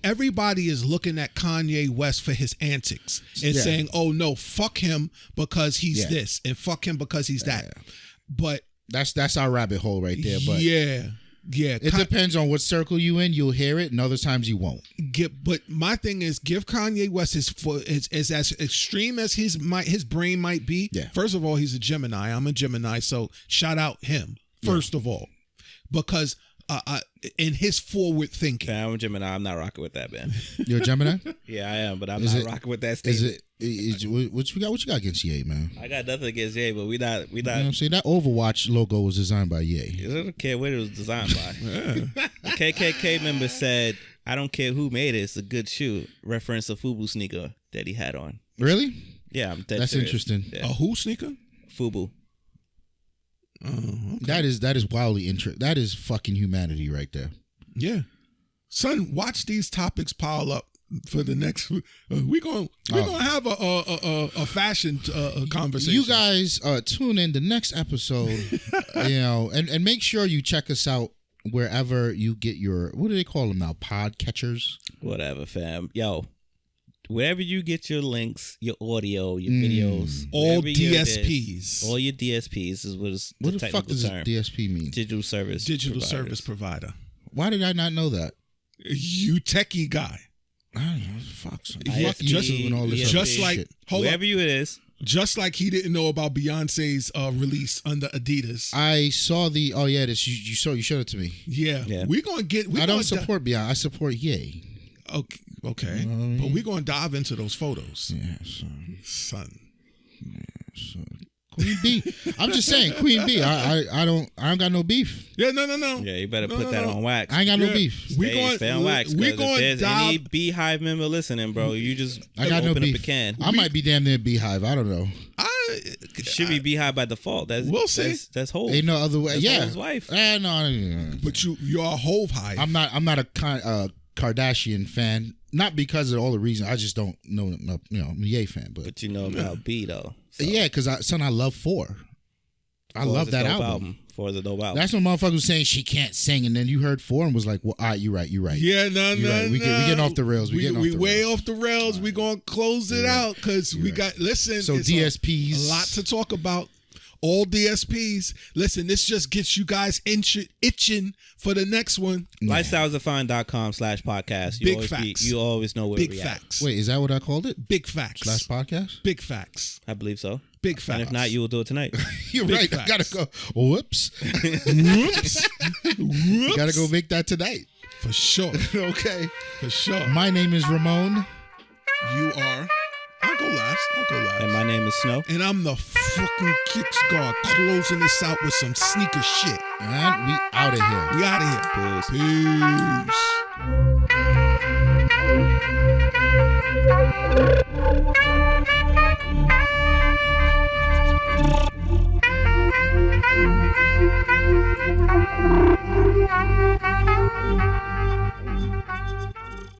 is looking at Kanye West for his antics and saying, "Oh no, fuck him because he's this, and fuck him because he's that." But that's our rabbit hole right there. But yeah. It depends on what circle you in. You'll hear it, and other times you won't. But my thing is, give Kanye West his as extreme as his brain might be. Yeah. First of all, he's a Gemini. I'm a Gemini, so shout out him first of all, because in his forward thinking. I'm a Gemini. I'm not rocking with that, man. You're a Gemini? Yeah, I am, but I'm not rocking with that statement. What you got against Ye, man? I got nothing against Ye, but we not. You know what I'm saying? That Overwatch logo was designed by Ye. I don't care what it was designed by. The KKK member said, "I don't care who made it. It's a good shoe." Reference a FUBU sneaker that he had on. Really? Yeah, I'm dead That's serious. interesting. Yeah. A who sneaker? FUBU. Okay. That is wildly interesting. That is fucking humanity right there. Yeah, son, watch these topics pile up for the next. We're gonna have a fashion conversation. You guys tune in the next episode, and make sure you check us out wherever you get your, what do they call them now? Pod catchers? Whatever, fam. Yo, wherever you get your links, your audio, your videos, all DSPs, all your DSPs is what the fuck does term. DSP mean? Digital service provider. Why did I not know that? You techie guy. I don't know. Fuck ISP, and all this just other like shit. Wherever you it is. Just like he didn't know about Beyonce's release under Adidas. I saw the you showed it to me. Yeah. We're gonna get. I don't support Beyonce. I support Ye. Okay. You know what I mean? But we're gonna dive into those photos. Yeah, son. Yeah, son. Queen B. I'm just saying, Queen B. I don't got no beef. Yeah, no. Yeah, you better put that on wax. I ain't got no beef. Stay on wax. We going if there's any Beehive member listening, bro, you just open up a can. I might be damn near Beehive. I don't know. It should be Beehive by default. We'll see. That's Hov. Ain't no other way. That's Hov's wife. No. But you're a Hov hive. I'm not a Kardashian fan. Not because of all the reasons. I just don't know. I'm a Ye fan, but you know about B though. So. Yeah, because I love 4. I love that album. 4 is a dope album. That's when motherfuckers was saying she can't sing, and then you heard 4 and was like, "Well, all right, you're right. Yeah, no. We getting off the rails. We way off the rails. We gonna close it out because we got. Listen, so DSPs, a lot to talk about. All DSPs. Listen, this just gets you guys itching for the next one. Lifestylesofine.com/podcast. Big facts. You always know where Big we facts. Wait, is that what I called it? Big facts. /podcast? Big facts. I believe so. Big facts. And if not, you will do it tonight. You're Big right. facts. I gotta go. Whoops. Whoops. Gotta go make that tonight. For sure. Okay. For sure. My name is Ramon. You are. I'll go last. And my name is Snow. And I'm the fucking kicks guard closing this out with some sneaker shit. And we out of here. We out of here. Peace.